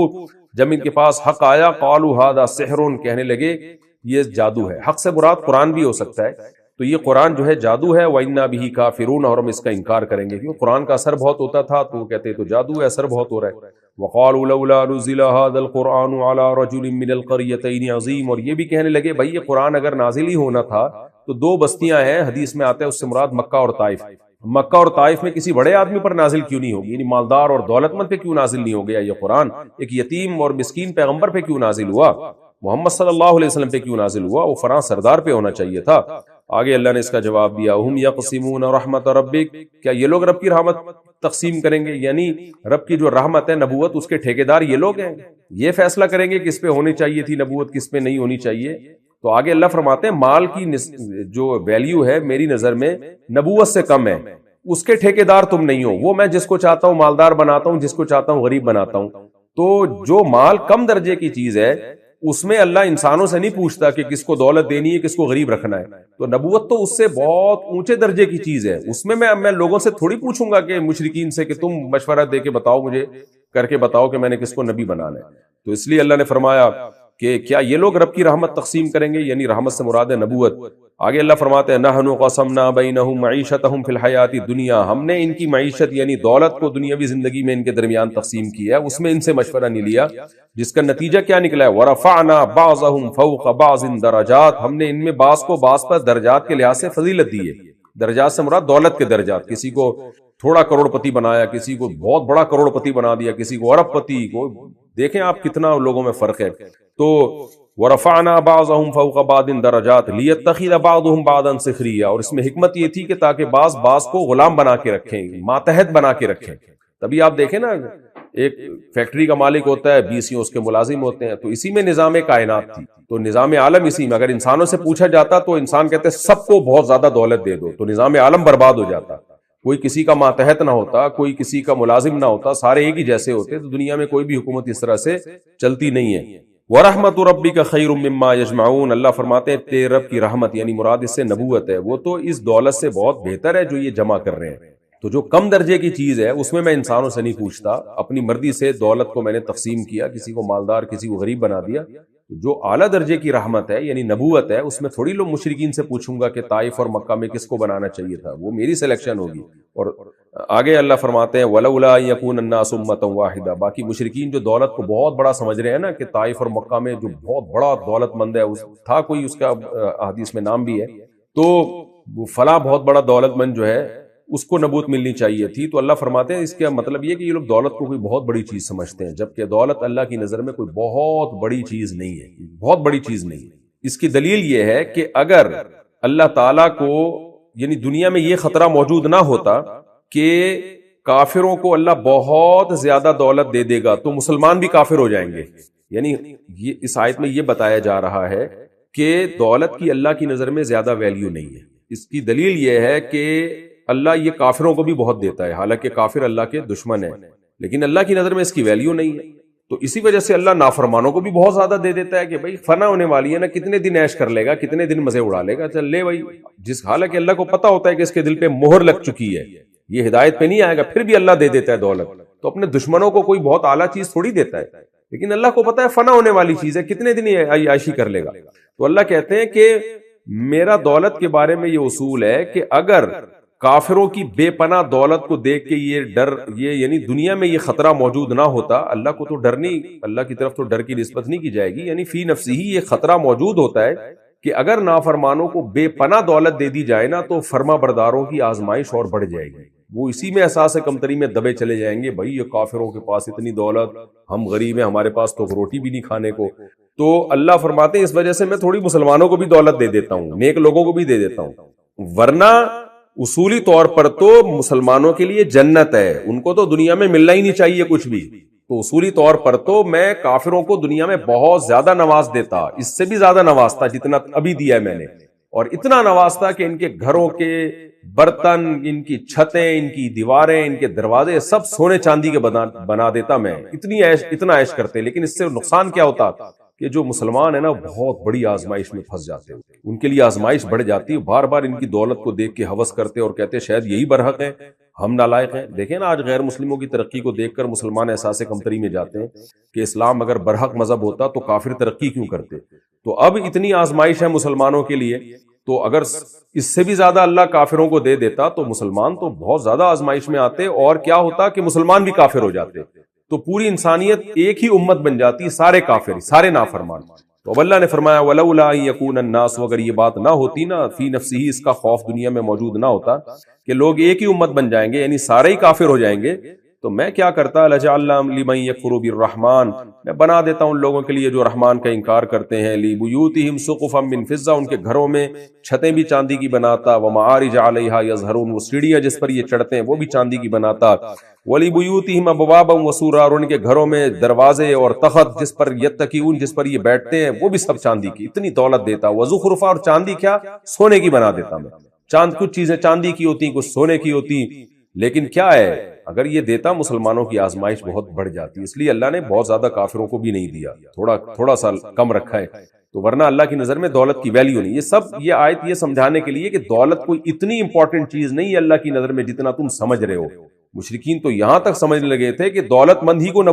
[SPEAKER 1] جب ان کے پاس حق آیا، قالوا ھذا سحر، کہنے لگے یہ جادو ہے. حق سے مراد قرآن بھی ہو سکتا ہے، تو یہ قرآن جو ہے جادو ہے. وَإِنَّا بِهِ كَافِرُونَ، اور ہم اس کا انکار کریں گے، کیونکہ قرآن کا اثر بہت ہوتا تھا تو وہ کہتے تو جادو ہے، اثر بہت ہو رہا ہے. وَقَالُوا لَوْلَا نُزِّلَ هَذَا الْقُرْآنُ عَلَى رَجُلٍ مِّنَ الْقَرْيَتَيْنِ عَظِيمٍ، اور یہ بھی کہنے لگے بھائی یہ قرآن اگر نازل ہی ہونا تھا تو دو بستیاں ہیں، حدیث میں آتا ہے اس سے مراد مکہ اور طائف. مکہ اور طائف میں کسی بڑے آدمی پر نازل کیوں نہیں ہوگی، یعنی مالدار اور دولت مند پہ کیوں نازل نہیں ہو گیا یہ قرآن، ایک یتیم اور مسکین پیغمبر پہ کیوں نازل ہوا، محمد صلی اللہ علیہ وسلم پہ کیوں نازل ہوا، وہ فلاں سردار پہ ہونا چاہیے تھا. آگے اللہ نے اس کا جواب دیا، ہم یقسمون رحمت ربک، کیا یہ لوگ رب کی رحمت تقسیم کریں گے، یعنی رب کی جو رحمت ہے نبوت اس کے ٹھیکیدار یہ لوگ ہیں، یہ فیصلہ کریں گے کس پہ ہونی چاہیے تھی نبوت، کس پہ نہیں ہونی چاہیے. تو آگے اللہ فرماتے ہیں مال کی جو ویلیو ہے میری نظر میں نبوت سے کم ہے، اس کے ٹھیکیدار تم نہیں ہو. وہ میں جس کو چاہتا ہوں مالدار بناتا ہوں، جس کو چاہتا ہوں غریب بناتا ہوں. تو جو مال کم درجے کی چیز ہے اس میں اللہ انسانوں سے نہیں پوچھتا کہ کس کو دولت دینی ہے، کس کو غریب رکھنا ہے. تو نبوت تو اس سے بہت اونچے درجے کی چیز ہے، اس میں لوگوں سے تھوڑی پوچھوں گا کہ مشرکین سے کہ تم مشورہ دے کے بتاؤ، مجھے کر کے بتاؤ کہ میں نے کس کو نبی بنانا ہے. تو اس لیے اللہ نے فرمایا کہ کیا یہ لوگ رب کی رحمت تقسیم کریں گے، یعنی رحمت سے مراد ہے نبوت. آگے اللہ فرماتے ہیں نحن قسمنا بینہم معیشتہم فی الحیات الدنیا، ہم نے ان کی معیشت یعنی دولت کو دنیاوی زندگی میں ان کے درمیان تقسیم کیا، اس میں ان سے مشورہ نہیں لیا، جس کا نتیجہ کیا نکلا ہے، ورفعنا بعضہم فوق بعض درجات، ہم نے ان میں بعض کو بعض پر درجات کے لحاظ سے فضیلت دی ہے. درجات سے مراد دولت کے درجات، کسی کو تھوڑا کروڑ پتی بنایا، کسی کو بہت بڑا کروڑ پتی بنا دیا، کسی کو ارب پتی کو. دیکھیں آپ کتنا لوگوں میں فرق ہے. تو ورفعنا بعضهم فوق بعض درجات لیتخذ بعضهم بعضا سخریا، اور اس میں حکمت یہ تھی کہ تاکہ بعض کو غلام بنا کے رکھیں، ماتحت بنا کے رکھیں. تبھی آپ دیکھیں نا ایک فیکٹری کا مالک ہوتا ہے، 20 اس کے ملازم ہوتے ہیں، تو اسی میں نظام کائنات تھی. تو نظام عالم اسی میں، اگر انسانوں سے پوچھا جاتا تو انسان کہتے سب کو بہت زیادہ دولت دے دو، تو نظام عالم برباد ہو جاتا. کوئی کسی کا ماتحت نہ ہوتا، کوئی کسی کا ملازم نہ ہوتا، سارے ایک ہی جیسے ہوتے، تو دنیا میں کوئی بھی حکومت اس طرح سے چلتی نہیں ہے. وَرَحْمَتُ رَبِّكَ خَيْرٌ مِّمَّا يَجْمَعُونَ، اللہ فرماتے ہیں تیرے رب کی رحمت یعنی مراد اس سے نبوت ہے، وہ تو اس دولت سے بہت بہتر ہے جو یہ جمع کر رہے ہیں. تو جو کم درجے کی چیز ہے اس میں انسانوں سے نہیں پوچھتا، اپنی مرضی سے دولت کو میں نے تقسیم کیا، کسی کو مالدار کسی کو غریب بنا دیا. جو اعلیٰ درجے کی رحمت ہے یعنی نبوت ہے، اس میں تھوڑی لوگ مشرکین سے پوچھوں گا کہ طائف اور مکہ میں کس کو بنانا چاہیے تھا، وہ میری سلیکشن ہوگی. اور آگے اللہ فرماتے ہیں وَلَوْلَا يَكُونَ النَّاسُ أُمَّةً وَاحِدَةً، باقی مشرکین جو دولت کو بہت بڑا سمجھ رہے ہیں نا کہ طائف اور مکہ میں جو بہت بڑا دولت مند ہے، تھا کوئی اس کا حدیث میں نام بھی ہے، تو فلاں بہت بڑا دولت مند جو ہے اس کو نبوت ملنی چاہیے تھی. تو اللہ فرماتے ہیں اس کا مطلب یہ کہ یہ لوگ دولت کو کوئی بہت بڑی چیز سمجھتے ہیں، جبکہ دولت اللہ کی نظر میں کوئی بہت بڑی چیز نہیں ہے، بہت بڑی چیز نہیں ہے. اس کی دلیل یہ ہے کہ اگر اللہ تعالیٰ کو یعنی دنیا میں یہ خطرہ موجود نہ ہوتا کہ کافروں کو اللہ بہت زیادہ دولت دے دے گا تو مسلمان بھی کافر ہو جائیں گے. یعنی یہ اس آیت میں یہ بتایا جا رہا ہے کہ دولت کی اللہ کی نظر میں زیادہ ویلیو نہیں ہے. اس کی دلیل یہ ہے کہ اللہ یہ کافروں کو بھی بہت دیتا ہے، حالانکہ کافر اللہ کے دشمن ہیں، لیکن اللہ کی نظر میں اس کی ویلیو نہیں ہے. تو اسی وجہ سے اللہ نافرمانوں کو بھی بہت زیادہ دے دیتا ہے کہ بھائی فنا ہونے والی ہے نا، کتنے دن عیش کر لے گا، کتنے دن مزے اڑا لے گا، چل لے بھائی. حالانکہ اللہ کو پتا ہوتا ہے کہ اس کے دل پہ مہر لگ چکی ہے، یہ ہدایت پہ نہیں آئے گا، پھر بھی اللہ دے دیتا ہے دولت. تو اپنے دشمنوں کو کوئی بہت اعلیٰ چیز تھوڑی دیتا ہے، لیکن اللہ کو پتا ہے فنا ہونے والی چیز ہے، کتنے دن عیاشی کر لے گا. تو اللہ کہتے ہیں کہ میرا دولت کے بارے میں یہ اصول ہے کہ اگر کافروں کی بے پناہ دولت کو دیکھ کے یہ ڈر، یہ یعنی دنیا میں یہ خطرہ موجود نہ ہوتا، اللہ کو تو ڈر نہیں، اللہ کی طرف تو ڈر کی نسبت نہیں کی جائے گی، یعنی فی نفسی ہی یہ خطرہ موجود ہوتا ہے کہ اگر نافرمانوں کو بے پناہ دولت دے دی جائے نا تو فرما برداروں کی آزمائش اور بڑھ جائے گی. وہ اسی میں احساس کمتری میں دبے چلے جائیں گے، بھائی یہ کافروں کے پاس اتنی دولت، ہم غریب ہیں، ہمارے پاس تو روٹی بھی نہیں کھانے کو. تو اللہ فرماتے ہیں اس وجہ سے میں تھوڑی مسلمانوں کو بھی دولت دے دیتا ہوں، نیک لوگوں کو بھی دے دیتا ہوں. ورنہ اصولی طور پر تو مسلمانوں کے لیے جنت ہے، ان کو تو دنیا میں ملنا ہی نہیں چاہیے کچھ بھی. تو اصولی طور پر تو میں کافروں کو دنیا میں بہت زیادہ نواز دیتا، اس سے بھی زیادہ نوازتا جتنا ابھی دیا ہے میں نے، اور اتنا نوازتا کہ ان کے گھروں کے برتن، ان کی چھتیں، ان کی دیواریں، ان کے دروازے سب سونے چاندی کے بنا دیتا میں. اتنا عیش کرتے. لیکن اس سے نقصان کیا ہوتا کہ جو مسلمان ہیں نا بہت بڑی آزمائش میں پھنس جاتے ہیں، ان کے لیے آزمائش بڑھ جاتی ہے. بار بار ان کی دولت کو دیکھ کے ہوس کرتے اور کہتے شاید یہی برحق ہے، ہم نالائق ہیں. دیکھیں نا آج غیر مسلموں کی ترقی کو دیکھ کر مسلمان احساس کمتری میں جاتے ہیں کہ اسلام اگر برحق مذہب ہوتا تو کافر ترقی کیوں کرتے. تو اب اتنی آزمائش ہے مسلمانوں کے لیے، تو اگر اس سے بھی زیادہ اللہ کافروں کو دے دیتا تو مسلمان تو بہت زیادہ آزمائش میں آتے، اور کیا ہوتا کہ مسلمان بھی کافر ہو جاتے، تو پوری انسانیت ایک ہی امت بن جاتی، سارے کافر، سارے نافرمان. تو اب اللہ نے فرمایا وَلَوْلَا أَن يَكُونَ النَّاسُ، اگر یہ بات نہ ہوتی نا، فی نفسی، اس کا خوف دنیا میں موجود نہ ہوتا کہ لوگ ایک ہی امت بن جائیں گے، یعنی سارے ہی کافر ہو جائیں گے، تو میں کیا کرتا لَجَعَلْنَا لِمَن يَكْفُرُ بِالرَّحْمَنِ، میں بنا دیتا ان لوگوں کے لیے جو رحمان کا انکار کرتے ہیں، لِبُيُوتِهِمْ سُقُفًا مِّن فِضَّةٍ، ان کے گھروں میں چھتیں بھی چاندی کی بناتا، وَمَعَارِجَ عَلَيْهَا يَظْهَرُونَ، وہ سیڑھیاں جس پر یہ چڑھتے ہیں وہ بھی چاندی کی بناتا، وَلِبُيُوتِهِمْ أَبْوَابًا وَسُرُرًا، اور ان کے گھروں میں دروازے اور تخت جس پر یتقون، جس پر یہ بیٹھتے ہیں وہ بھی سب چاندی کی. اتنی دولت دیتا. وَزُخْرُفًا، اور چاندی کیا، سونے کی بنا دیتا میں. کچھ چیزیں چاندی کی ہوتی، کچھ سونے کی ہوتی. لیکن کیا ہے، اگر یہ دیتا مسلمانوں کی آزمائش بہت بڑھ جاتی. اس لیے اللہ نے بہت زیادہ کافروں کو بھی نہیں دیا، تھوڑا سا کم رکھا ہے. تو ورنہ اللہ کی نظر میں دولت کی ویلیو نہیں. یہ آیت یہ سمجھانے کے لیے کہ دولت کوئی اتنی امپورٹنٹ چیز نہیں ہے اللہ کی نظر میں جتنا تم سمجھ رہے ہو. مشرکین تو یہاں تک سمجھنے لگے تھے کہ دولت مند ہی کو نہ